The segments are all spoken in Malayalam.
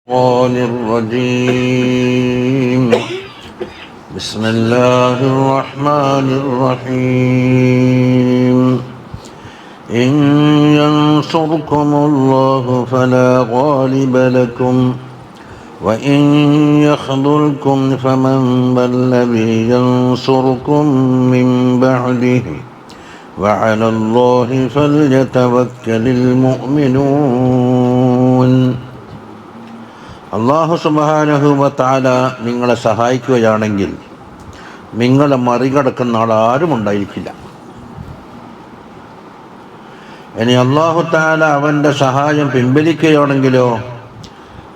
الشيطان الرجيم. بسم الله الرحمن الرحيم. إن ينصركم الله فلا غالب لكم وإن يخذلكم فمن ذا الذي ينصركم من بعده وعلى الله فليتوكل المؤمنون. അല്ലാഹു സുബ്ഹാനഹു വ തആല നിങ്ങളെ സഹായിക്കുകയാണെങ്കിൽ നിങ്ങളെ മറികടക്കുന്ന ആരും ഉണ്ടായിരിക്കില്ല. ഇനി അല്ലാഹു തആല അവൻ്റെ സഹായം പിൻവലിക്കുകയാണെങ്കിലോ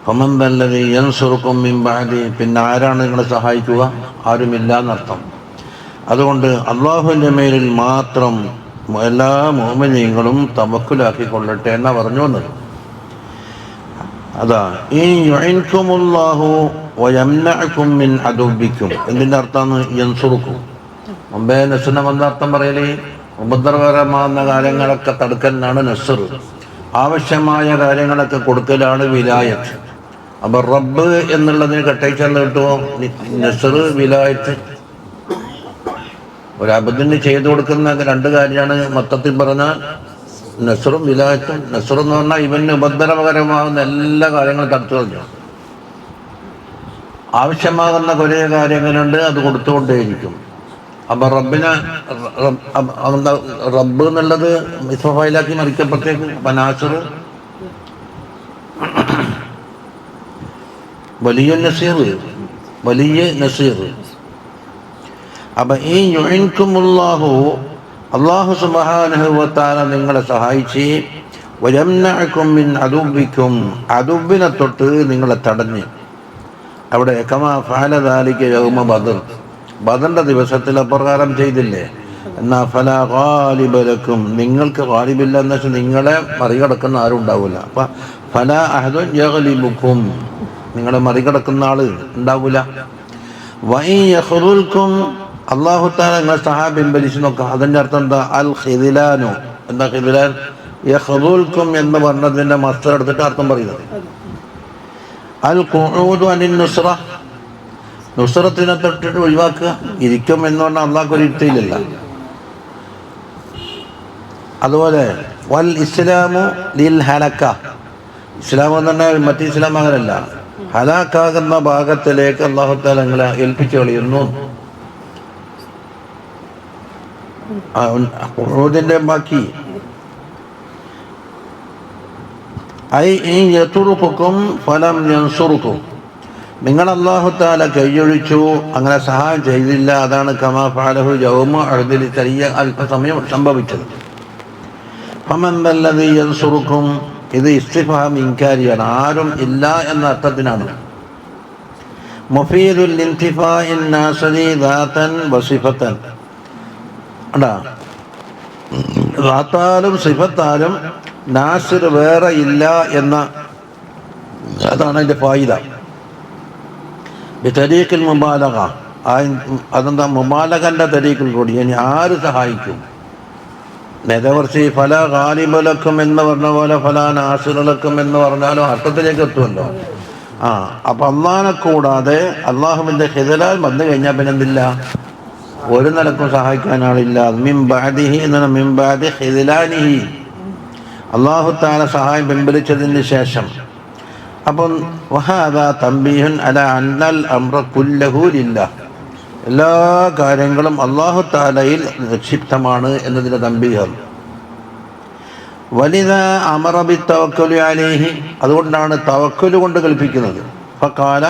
ഫമൻ ദല്ലദീ യൻസുറുക്കും മിൻ ബഅദി, പിന്നെ ആരാണ് നിങ്ങളെ സഹായിക്കുക? ആരുമില്ല എന്നർത്ഥം. അതുകൊണ്ട് അല്ലാഹുവിൻ്റെ മേലിൽ മാത്രം എല്ലാ മുഅ്മിനീങ്ങളും തവക്കുലാക്കിക്കൊള്ളട്ടെ എന്നാ പറഞ്ഞു വന്നത്. അതാ ഇൻ യുഇൻകുമുല്ലാഹു വയംനഅകും മിൻ അദുബിക്കും, എന്തിൻ്റെ അർത്ഥമാണ്? യൻസുറുക്കും. മുമ്പേ നസ്റിനെ വന്ന അർത്ഥം പറയലേ ഉപദ്രവകരമാകുന്ന കാര്യങ്ങളൊക്കെ തടുക്കലാണ് നസ്ർ, ആവശ്യമായ കാര്യങ്ങളൊക്കെ കൊടുക്കലാണ് വിലായത്ത്. അപ്പൊ റബ്ബ് എന്നുള്ളതിന് കെട്ടയിച്ചെന്ന് കിട്ടുമോ? നസ്ർ, വിലായത്ത്. ഒരു അബദിന് ചെയ്തു കൊടുക്കുന്ന രണ്ട് കാര്യമാണ് മൊത്തത്തിൽ പറഞ്ഞാൽ നസ്റും വിലായത്തും. നസ്ർ എന്ന് പറഞ്ഞാൽ ഇവന് ഉപദ്രവകരമാകുന്ന എല്ലാ കാര്യങ്ങളും തടുത്തു കളഞ്ഞു. ആവശ്യമാകുന്ന കുറേ കാര്യങ്ങളുണ്ട്, അത് കൊടുത്തുകൊണ്ടേയിരിക്കും. അപ്പൊ റബ്ബിനെ റബ്ബ് എന്നുള്ളത് ഇസ്മഫായിലാക്കി മറിക്കപ്പോഴത്തേക്ക് അപ്പൊ നാസിർ വലിയ നസീർ, വലിയ നസീർ. അപ്പൊ ഈ യുഇൻകുമുല്ലാഹു, അല്ലാഹു സുബ്ഹാനഹു വ തആല നിങ്ങളെ സഹായിച്ച്, വയംനഅകും മിൻ അദുബിക്കും, അദുബിനെ തൊട്ട് നിങ്ങളെ തടഞ്ഞ്. അവിടെ കമാ ഫഅല ദാലിക യൗമ ബദർ, ബദറിന്റെ ദിവസത്തിൽ അപ്രകാരം ചെയ്തില്ലേ. എന്നാ ഫലാ ഗാലിബ ലക്കും, നിങ്ങൾക്ക് ഗാലിബില്ല എന്ന് വെച്ചാൽ നിങ്ങളെ മറികടക്കുന്ന ആരും ഉണ്ടാവില്ല. അപ്പൊ ഫലാ അഹദുൻ യഗ്ലിബുക്കും, നിങ്ങളെ മറികടക്കുന്ന ആള് ഉണ്ടാവില്ല. വഇൻ യഖ്റുൽക്കും, അല്ലാഹു തആല നിങ്ങളെ സഹായം പിൻവലിച്ചു നോക്കാം. അതിൻ്റെ അർത്ഥം എന്താ? അൽ ഖിദ്ലാനു. എന്താ ഖിദ്ലാൻ? യഖ്റുൽക്കും എന്ന് പറഞ്ഞതിൻ്റെ മസ്ദർ എടുത്തിട്ട് അർത്ഥം പറയുന്നത് അൽ ഖുഊദു അനിൻ നുസ്റ, നുസ്റത്തിനെ തൊട്ടിട്ട് ഒഴിവാക്കുക. ഇരിക്കും എന്ന് പറഞ്ഞാൽ അള്ളാഹ്ക്ക് ഒരു ഇരുത്തയിലല്ല. അതുപോലെ വൽ ഇസ്ലാമു ലിൽ ഹലക്ക, ഇസ്ലാം എന്ന് പറഞ്ഞാൽ മറ്റേ ഇസ്ലാം അങ്ങനല്ല, ഹലാക്കാകുന്ന ഭാഗത്തിലേക്ക് അല്ലാഹു തആല നിങ്ങളെ ഏൽപ്പിച്ചു കളയുന്നു. ഖുഊദിന്റെ ബാക്കി ഐ ഇൻ യതുറുകും ഫലം യൻസുറുകും, നിങ്ങൾ അല്ലാഹു തആല കൈയൊഴിച്ചു, അങ്ങനെ സഹായം ചെയ്തില്ല. അതാണ് കമാ ഫഅലഹു യൗമ ഉഹദിൽ, ചെറിയ അല്പസമയം സംഭവിച്ചത്. ഫമൻ ദല്ലദീ യൻസുറുകും, ഇത് ഇസ്തിഫാം ഇൻകാരിയാണ്, ആരും ഇല്ല എന്ന അർത്ഥത്തിനാണ്. മുഫീദുൽ ഇൻതിഫാഇൻ നാസരി ദാതൻ വസിഫതൻ, അതാ ദാത്താലും സിഫത്താലും നാസിർ വേറെ ഇല്ല എന്ന, അതാണ് അതിൻ്റെ ഫായിദ. തരീഖിൽ മുബാലഗ, അതെന്താ? മുബാലഗന്റെ തരീഖിൽ കൂടി ഇനി ആര് സഹായിക്കും? നേരവർത്തി ഫല ഗാലിബലക്കും എന്ന് പറഞ്ഞ പോലെ ഫല നാസിറലക്കും എന്ന് പറഞ്ഞാലും അർത്ഥത്തിലേക്ക് എത്തുമല്ലോ. അപ്പൊ അള്ളാഹിനെ കൂടാതെ അള്ളാഹുവിന്റെ ഖിദ്ലാൻ വന്നു കഴിഞ്ഞാൽ പിന്നെ എന്തില്ല? ഒരു നിലക്കും സഹായിക്കാൻ ആളില്ല. മിൻ ബഅദിഹി എന്നാണ്, മിൻ ബഅദി ഖിദ്ലാനിഹി, അല്ലാഹു തആല സഹായം പിൻവലിച്ചതിന് ശേഷം. അപ്പം വഹാദാ തംബീഹുൻ അലാ അന്നൽ അംറ കുല്ലഹു ലില്ലാഹ്, എല്ലാ കാര്യങ്ങളും അല്ലാഹു തആലയിൽ നിക്ഷിപ്തമാണ് എന്നതിൻ്റെ തംബീഹ്. വലിദാ അമറ ബിത്തവക്കുലി അലൈഹി, അതുകൊണ്ടാണ് തവക്കുൽ കൊണ്ട് കൽപ്പിക്കുന്നത്. ഫഖാല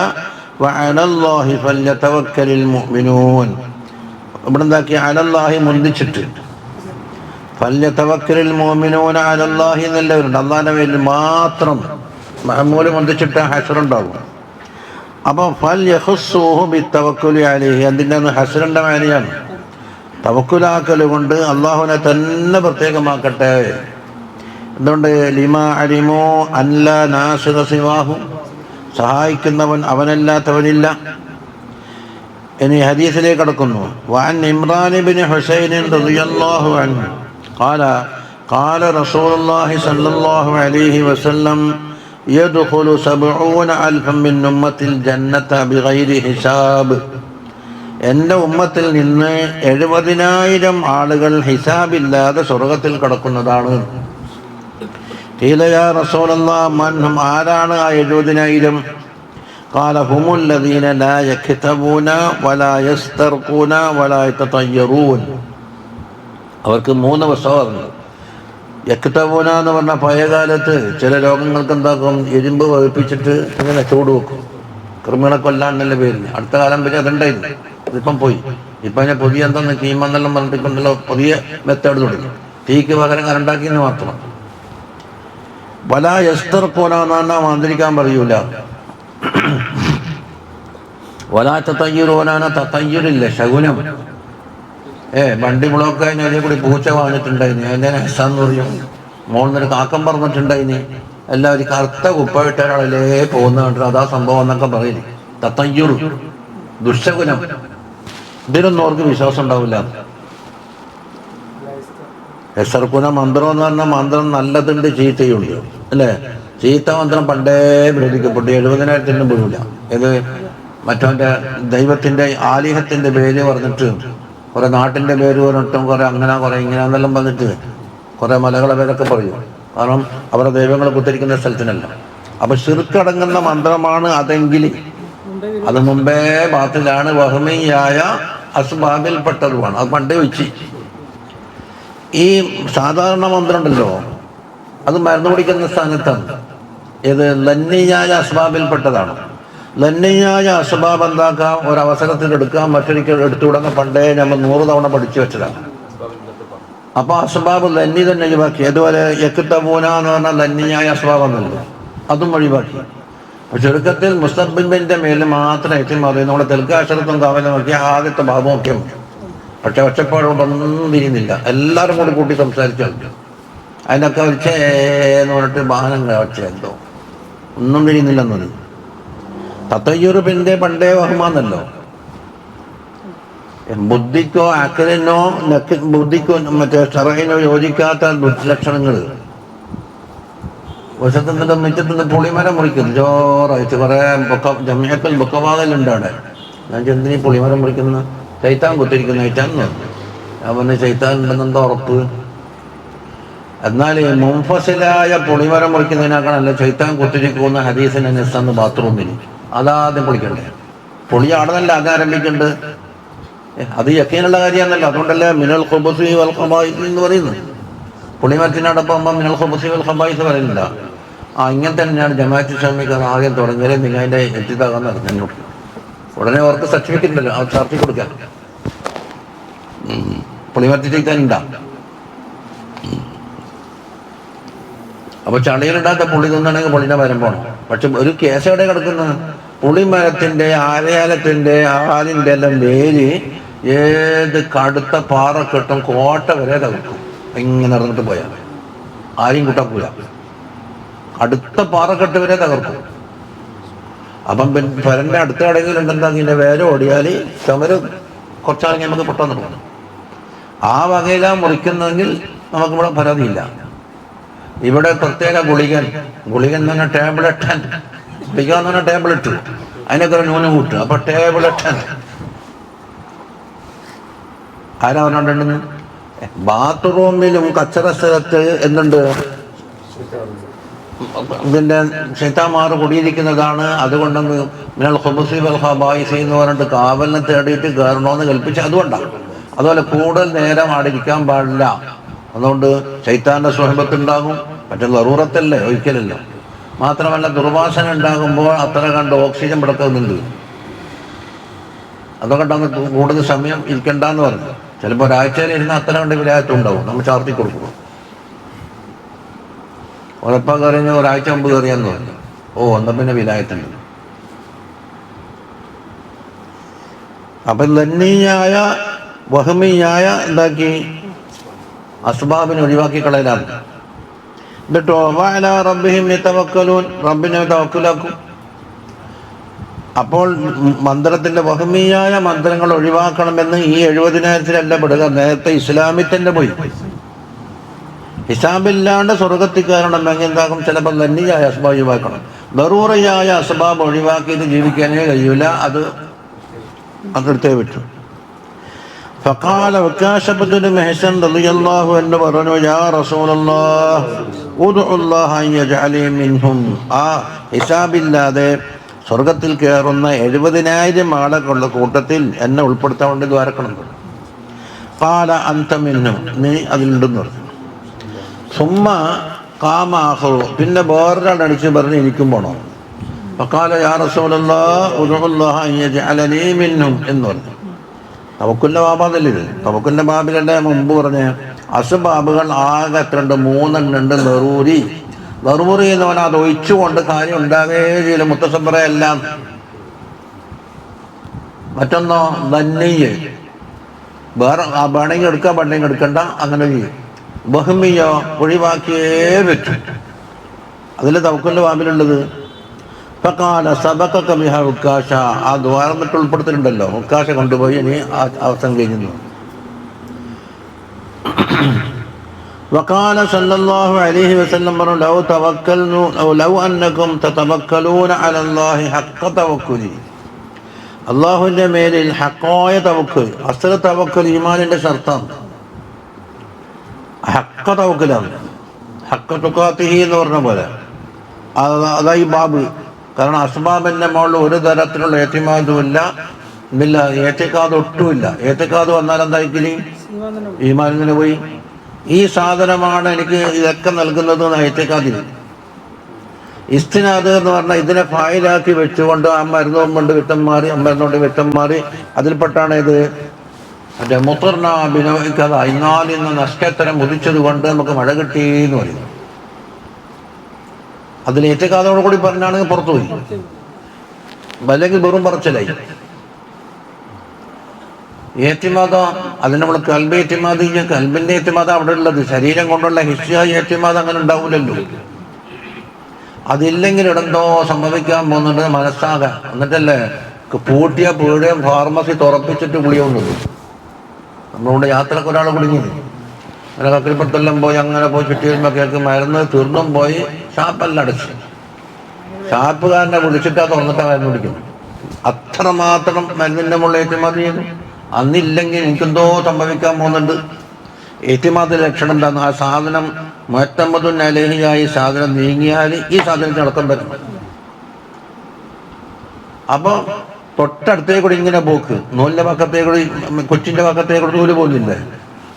വഅലല്ലാഹി ഫല്യതവക്കലിൽ മുഅ്മിനൂൻ, ഇവിടെ എന്താക്കി? അലല്ലാഹി മുന്തിച്ചിട്ട് ഫല്യതവക്കലിൽ മുഅ്മിനൂന അലല്ലാഹി എന്നെല്ലാവരുണ്ട്. അള്ളാഹിൻ്റെ മേലിൽ മാത്രം മഹമൂല് മുന്തിച്ചിട്ട് ഹസ്റുണ്ടാകും. അപ്പോൾ ഫൽയഖുസ്സുഹു ബിത്തവക്കുലി അലൈഹി, അതിൻ്റെ ഹസ്റിൻ്റെ മേലെയാണ്. തവക്കുലാക്കൽ കൊണ്ട് അള്ളാഹുവിനെ തന്നെ പ്രത്യേകമാക്കട്ടെ. എന്തുകൊണ്ട്? ലിമാ അലിമു അല്ലാ നാസിറ സിവാഹു, സഹായിക്കുന്നവൻ അവനല്ലാത്തവനില്ല. ഇനി ഹദീസിലേക്ക് കടക്കുന്നു. വഅൻ ഇമ്രാൻ ഇബ്നു ഹുസൈൻ റളിയല്ലാഹു അൻഹു ഖാല ഖാല റസൂലുള്ളാഹി സ്വല്ലല്ലാഹു അലൈഹി വസല്ലം യദ്ഖുലു 70,000 മിൻ ഉമ്മത്തിൽ ജന്നത ബിഗൈരി ഹിസാബ്. എൻ്റെ ഉമ്മത്തിൽ നിന്ന് 70,000 ആളുകൾ ഹിസാബില്ലാതെ സ്വർഗത്തിൽ കടക്കുന്നതാണ്. ഖീല യാ റസൂലല്ലാഹ് മൻ ഹും, ആരാണ് ആ 70,000? ഖാല ഹുമുൽ ലദീന ലാ യക്തബൂന വലാ യസ്തർഖൂന വലാ യതതയ്യറൂൻ. അവർക്ക് 3 വസ്തുതകളുണ്ട്. യക്തബൂന എന്ന് പറഞ്ഞാൽ പഴയ കാലത്ത് ചില രോഗങ്ങൾക്ക് എന്താക്കും, ഇരുമ്പ് വഹിപ്പിച്ചിട്ട് ഇങ്ങനെ ചൂട് വെക്കും, കൃമികളെ കൊല്ലാനുള്ള പേരിൽ. അടുത്ത കാലം പിന്നെ അതുണ്ടായിരുന്നു, ഇതിപ്പം പോയി. ഇപ്പം അതിനെ പുതിയ എന്തെന്ന് കീമെന്നെല്ലാം പറഞ്ഞിട്ടുണ്ടല്ലോ, പുതിയ മെത്തേഡ് തുടങ്ങി. തീക്ക് പകരം കരണ്ടാക്കിയെന്ന് മാത്രം. വലാ യസ്തർഖൂന എന്ന് പറഞ്ഞാൽ മന്ത്രിക്കാൻ പറയൂല. വലാ തതയ്യറൂന, തതയ്യുറില്ല, ശകുനം. വണ്ടി ബ്ലോക്ക് കഴിഞ്ഞ അതിനെ കൂടി പൂച്ച വാങ്ങിയിട്ടുണ്ടായിന്, അതിൻ്റെ ഹസാന്ന് പറയും. മോളിന്നൊരു കാക്കം പറഞ്ഞിട്ടുണ്ടായിന്, എല്ലാവരും കറുത്ത കുപ്പയിട്ട ഒരാളിലേ പോകുന്ന കണ്ടിട്ട് അതാ സംഭവം എന്നൊക്കെ പറയില്ലേ. തതയ്യുർ, ദുശകുനം. ഇതിനൊന്നും അവർക്ക് വിശ്വാസം ഉണ്ടാവില്ല. യസ്തർഖൂന മന്ത്രം എന്ന് പറഞ്ഞാൽ മന്ത്രം നല്ലതുണ്ട് ചീത്തയുണ്ട് അല്ലേ. ചീത്ത മന്ത്രം പണ്ടേ വിരോധിക്കപ്പെട്ടു, 70,000 പോലില്ല. ഇത് മറ്റവൻ്റെ ദൈവത്തിൻ്റെ ആലിഹത്തിൻ്റെ പേര് പറഞ്ഞിട്ട് കുറെ നാട്ടിൻ്റെ പേര് പറഞ്ഞിട്ടും കുറെ അങ്ങനെ കുറെ ഇങ്ങനെ എന്നെല്ലാം പറഞ്ഞിട്ട് കുറെ മലകളെ പേരൊക്കെ പറയും. കാരണം അവരുടെ ദൈവങ്ങൾ കുത്തിരിക്കുന്ന സ്ഥലത്തിനല്ല. അപ്പൊ ശിർക്കടങ്ങുന്ന മന്ത്രമാണ് അതെങ്കിൽ അത് മുമ്പേ ബാത്തിലാണ്, വഹ്മിയായ അസ്ബാബിൽപ്പെട്ടതുമാണ്. അത് പണ്ടേ വെച്ച്. ഈ സാധാരണ മന്ത്രം ഉണ്ടല്ലോ, അത് മരുന്ന് കുടിക്കുന്ന സ്ഥാനത്താണ്. ഇത് ലന്നിയായ അസ്ബാബിൽപ്പെട്ടതാണ്. ലന്നിയായ അസ്ബാബ് എന്താക്കാം, ഒരവസരത്തിൽ എടുക്കാം, മറ്റൊരിക്കൽ എടുത്തുവിടുന്ന പണ്ടേ നമ്മൾ 100 തവണ പഠിച്ചു വെച്ചതാണ്. അപ്പൊ അസ്ബാബ് ലന്നി തന്നെ ഒഴിവാക്കി. അതുപോലെ യക്തബൂന എന്ന് പറഞ്ഞാൽ ലന്നിയായ അസ്ബാബ് എന്നല്ലോ, അതും ഒഴിവാക്കി. ചുരുക്കത്തിൽ മുസ്തഖ്ബിലിന്റെ മേലിൽ മാത്രം ഏറ്റവും അത് നമ്മുടെ തെൽക്കാശ്രത്തും കാവലും നോക്കിയ ആദ്യത്തെ ഭാഗം നോക്കിയാൽ മതി. പക്ഷെ ഒച്ചപ്പാടോടൊന്നും തിരിയുന്നില്ല, എല്ലാവരും കൂടി കൂട്ടി സംസാരിച്ചു. അതിനൊക്കെ എന്ന് പറഞ്ഞിട്ട് വാഹനം കാഴ്ച എന്തോ ഒന്നും തിരിയുന്നില്ലെന്നു. തതയ്യുർ പിന്നെ പണ്ടേ വഹ്മാന്നല്ലോ. ബുദ്ധിക്കോ അക്കലിനോ ബുദ്ധിക്കോ മറ്റേ ഷറഇനോ യോജിക്കാത്ത ദുർലക്ഷണങ്ങൾ. വശത്തുനിന്ന് മിറ്റത്തുനിന്ന് പുളിമരം മുറിക്കുന്നു, ചോറായിട്ട് കുറെ ജമിയക്കൽ ബുക്കവാകലുണ്ട് അവിടെ. ഞാൻ ചെന്തിനീ പുളിമരം മുറിക്കുന്ന ചൈത്താൻ കുത്തിരിക്കുന്ന ചൈത്താന്ന് പറഞ്ഞു. ഞാൻ പറഞ്ഞു ചൈത്താൻ ഉണ്ടെന്നെന്തോ ഉറപ്പ്. എന്നാൽ മുൻഫസിലായ പുളിമരം മുറിക്കുന്നതിനേക്കാളല്ല ചൈത്താൻ കുത്തിരിക്കുന്ന ഹദീസിനെ നെസ്സന്ന് ബാത്റൂമിൽ അതാദ്യം പൊളിക്കണ്ടേ. പൊളി അവിടെ നല്ല ആരംഭിക്കുന്നുണ്ട്. അത് യക്കീനുള്ള കാര്യമാണല്ലോ. അതുകൊണ്ടല്ലേ മിനൽ ഖുബൂസി വൽ ഖബായിസ് എന്ന് പറയുന്നത്. പുളിമരത്തിനോടൊപ്പം മിനൽ ഖുബൂസി വൽ ഖബായിസ് പറയുന്നില്ല. ഇങ്ങനെ തന്നെയാണ് ജമാഅത്ത് ഇസ്ലാമിക്കാർ ആദ്യം തുടങ്ങിയാലേ നിങ്ങൾ അതിൻ്റെ എത്തിത്താകാൻ എന്നോട് ഉടനെ അവർക്ക് സർട്ടിഫിക്കറ്റ് ഉണ്ടല്ലോ, അവർ ചാർത്തി കൊടുക്കാൻ. പുളിമരത്തിൽ ചെയ്താനുണ്ടാ. അപ്പൊ ചടയിലിടാത്ത പുളി തിന്നണമെങ്കിൽ പുളിന്റെ മരം പോകണം. പക്ഷെ ഒരു കേസ് എവിടെ കിടക്കുന്നത്? പുളിമരത്തിന്റെ ആലയാലത്തിന്റെ ആലിന്റെ എല്ലാം വേര് ഏത് കടുത്ത പാറക്കെട്ടും കോട്ട വരെ തകർക്കും. ഇങ്ങനെ നടന്നിട്ട് പോയാൽ ആരെയും കൂട്ടാക്കൂല. അടുത്ത പാറക്കെട്ട് വരെ തകർക്കും. അപ്പം പരന്റെ അടുത്ത കടയിലുണ്ടെന്താ ഇതിന്റെ വേര് ഓടിയാൽ ചുമര് കുറച്ചാണെങ്കിൽ നമുക്ക് പെട്ടെന്ന് പോകും. ആ വകയിലാ മുറിക്കുന്നതെങ്കിൽ നമുക്കിവിടെ പരാതിയില്ല. ഇവിടെ പ്രത്യേക ഗുളികൻ എന്ന് പറഞ്ഞാൽ ടാബ്ലറ്റ്. ഗുളിക എന്ന് പറഞ്ഞാൽ ടാബ്ലറ്റ്, അതിനൊക്കെ ഒരു ന്യൂനം കൂട്ടുക. അപ്പൊ ടാബ്ലറ്റ് ആരാ പറഞ്ഞിട്ടുണ്ടെന്ന്? ബാത്റൂമിലും കച്ചറ സ്ഥലത്ത് എന്തുണ്ട്? ഇതിന്റെ ശൈത്താന്മാർ കുടിയിരിക്കുന്നതാണ്. അതുകൊണ്ടെന്ന് മിനൽ ഖുബൂസി വൽ ഖബായിസ് എന്ന് പറഞ്ഞിട്ട് കാവലിനെ തേടിയിട്ട് കയറണമെന്ന് കൽപ്പിച്ച് അതുകൊണ്ടാണ്. അതുപോലെ കൂടുതൽ നേരം അവിടെ ഇരിക്കാൻ പാടില്ല. അതുകൊണ്ട് ശൈത്താന്റെ സ്വഹബത്തുണ്ടാകും. മറ്റേ ലറൂറത്തല്ലേ, ഒരിക്കലല്ലോ. മാത്രമല്ല ദുർവാസന ഉണ്ടാകുമ്പോൾ അത്ര കണ്ട് ഓക്സിജൻ പിടക്കുന്നുണ്ട്. അതുകൊണ്ടാണ് കൂടുതൽ സമയം ഇരിക്കണ്ടെന്ന് പറഞ്ഞു. ചിലപ്പോൾ ഒരാഴ്ചയിൽ ഇരുന്ന് അത്ര കണ്ട് വിലായത്തും ഉണ്ടാവും. നമ്മൾ ചാർത്തി കൊടുക്കും. ഉറപ്പാ കയറിഞ്ഞ ഒരാഴ്ച മുമ്പ് കയറിയാന്ന് പറഞ്ഞു. എന്നാ പിന്നെ വിലായത്തുണ്ട്. അപ്പൊ ലന്നിയായ വഹ്മിയായ എന്താക്കി അസ്ബാബിനെ ഒഴിവാക്കി കളയലാണ്. എന്നിട്ടോ വഅലാ റബ്ബിഹിം യതവക്കലൂൻ, റബ്ബിനെ തവക്കുലാക്കും. അപ്പോൾ മന്ത്രത്തിന്റെ വഹ്മിയായ മന്ത്രങ്ങൾ ഒഴിവാക്കണമെന്ന് ഈ 70,000 പെടുക. നേരത്തെ ഇസ്ലാമിൽ തന്നെ പോയി. ഹിസാബില്ലാണ്ട് സ്വർഗത്തിൽ കയറണമെങ്കിൽ എന്താക്കും? ചിലപ്പോൾ ലന്നിയായ അസ്ബാബ് ഒഴിവാക്കണം. ദറൂറയായ അസ്ബാബ് ഒഴിവാക്കിയിട്ട് ജീവിക്കാനേ കഴിയൂല. അതെടുത്തേ പറ്റും. ഫഖാല ഉക്കാശബത്തുൽ മെഹ്സൻ റളിയല്ലാഹു അൻഹു പറഞ്ഞു, യാ റസൂലല്ലാഹ് ഉദ്ഉല്ലാഹ അൻ യജ്അലി മിൻഹും. ആ ഹിസാബില്ലാതെ സ്വർഗത്തിൽ കയറുന്ന 70,000 ആളുകളുടെ കൂട്ടത്തിൽ എന്നെ ഉൾപ്പെടുത്താൻ വേണ്ടി ദ്വാരക്കണം. ഖാല അൻത മിൻഹും, നീ അതിലുണ്ടെന്ന് പറഞ്ഞു. സുമ്മ ഖാമ ആഖറു, പിന്നെ വേറൊരാൾ അടിച്ച് പറഞ്ഞ് എനിക്കും പോകണം. ഫഖാല യാ റസൂലല്ലാഹ് ഉദ്ഉല്ലാഹ അൻ യജ്അലനി മിൻഹും എന്ന് പറഞ്ഞു. തവക്കുലിന്റെ ബാബാന്നല്ലേ ഇത്? തവക്കുലിന്റെ ബാബിലല്ലേ മുമ്പ് പറഞ്ഞ അസ്ബാബുകൾ ആകെ എത്രണ്ട്? 3 ഉണ്ട്. ലറൂറി എന്ന് പറഞ്ഞാൽ അത് ഒഴിച്ചുകൊണ്ട് കാര്യം ഉണ്ടാകേ ചെയ്യില്ല. മുത്തസബറ എല്ലാം. മറ്റൊന്നോ ദന്നീയ്, വേറെ വേണമെങ്കിൽ എടുക്കുക, വേണമെങ്കിൽ എടുക്കണ്ട, അങ്ങനെ ചെയ്യും. ബഹ്മിയോ ഒഴിവാക്കിയേ പറ്റും. അതിൽ തവക്കുലിന്റെ ബാബിലുള്ളത്. ഫഖാല സബഖക ബിഹാ ഉക്കാശ, ആ ദ്വാരന്നിട്ട് ഉൾപ്പെടുത്തിയിട്ടുണ്ടല്ലോ. ഉക്കാശ കൊണ്ടുപോയി ഇനി അവസാനം കഴിഞ്ഞു. വഖാല സല്ലല്ലാഹു അലൈഹി വസല്ലം പറഞ്ഞു, ലൗ അന്നകും തതവക്കലൂന അലല്ലാഹി ഹഖ്ഖ തവക്കുലി, അല്ലാഹുവിന്റെ മേലിൽ ഹഖായ തവക്കുൽ, അസ്ല തവക്കുൽ ഈമാനിന്റെ ഷർത്താണ്. ഹഖ്ഖ തവക്കുലാണ്. ഹഖ്ഖ തുഖാത്തിഹി എന്ന് പറഞ്ഞ പോലെ അതായി ബാബ്. കാരണം അസ്ബാബിന്റെ മുകളിൽ ഒരു തരത്തിലുള്ള ഏത്തിമാദുമില്ല, ഇല്ല ഏത്തിക്കാത് ഒട്ടുമില്ല. ഏത്തിക്കാത് വന്നാൽ എന്തായിക്കിനി? ഈമാൻ തന്നെ പോയി. ഈ സാധനമാണ് എനിക്ക് ഇതൊക്കെ നൽകുന്നത് ഏത്തിക്കാതിൽ. ഇസ്തിനാദ് എന്ന് പറഞ്ഞാൽ ഇതിനെ ഫായിലാക്കി വെച്ചുകൊണ്ട് ആ മരുന്നും കൊണ്ട് വിട്ടം മാറി, അമ്മരുന്നുകൊണ്ട് വിട്ടം മാറി. അതിൽപ്പെട്ടാണ് ഇത് മറ്റേ മുത്തർന ബിനോയ്ക്കഥ, ഇന്നാലിന്ന് നഷ്ടത്തരം ഉദിച്ചത് കൊണ്ട് നമുക്ക് മഴ കിട്ടി എന്ന് പറയുന്നു. അതിൽ ഏറ്റിക്കാതോട് കൂടി പറഞ്ഞാണെങ്കിൽ പുറത്തുപോയി, അല്ലെങ്കിൽ വെറും പറച്ചിലായി. ഏറ്റിമാത അതിന് നമ്മൾ കൽബ് ഏറ്റിമാത്, കൽബിന്റെ ഏറ്റിമാത അവിടെ ഉള്ളത്. ശരീരം കൊണ്ടുള്ള ഹിസ്യായി ഏറ്റിമാത അങ്ങനെ ഉണ്ടാവില്ലല്ലോ. അതില്ലെങ്കിൽ ഇടെന്തോ സംഭവിക്കാൻ പോകുന്നുണ്ട് മനസ്സാകാൻ. എന്നിട്ടല്ലേ പൂട്ടിയ പീടിയും ഫാർമസി തുറപ്പിച്ചിട്ട് ഗുളിയൊന്നുള്ളൂ. നമ്മളുടെ യാത്രക്ക് ഒരാൾ കുടുങ്ങി, അങ്ങനെ കക്കിരിപ്പുറത്തെല്ലാം പോയി, അങ്ങനെ പോയി ചുറ്റിയിരുമ്പോ കേൾക്ക് മരുന്ന് തീർന്നും പോയി. ഷാപ്പെല്ലാം അടച്ചു. ഷാപ്പുകാരനെ വിളിച്ചിട്ടാ തുറന്നിട്ടാ മരുന്ന് പിടിക്കും. അത്രമാത്രം മരുന്നിന്റെ മുകളിൽ ഏറ്റുമാത് ചെയ്തു. അന്നില്ലെങ്കിൽ എനിക്കെന്തോ സംഭവിക്കാൻ പോകുന്നുണ്ട്. ഏറ്റുമാതിന്റെ ലക്ഷണം എന്താണ്? ആ സാധനം മുഅത്തമദുൻ അലൈഹിയായി സാധനം നീങ്ങിയാൽ ഈ സാധനത്തിന് അടക്കം വരും. അപ്പൊ തൊട്ടടുത്തേക്കൂടി ഇങ്ങനെ പോക്ക്, നൂലിന്റെ പക്കത്തേക്കൂടി, കൊച്ചിന്റെ പക്കത്തേക്കൂടി നൂല് പോലില്ലേ,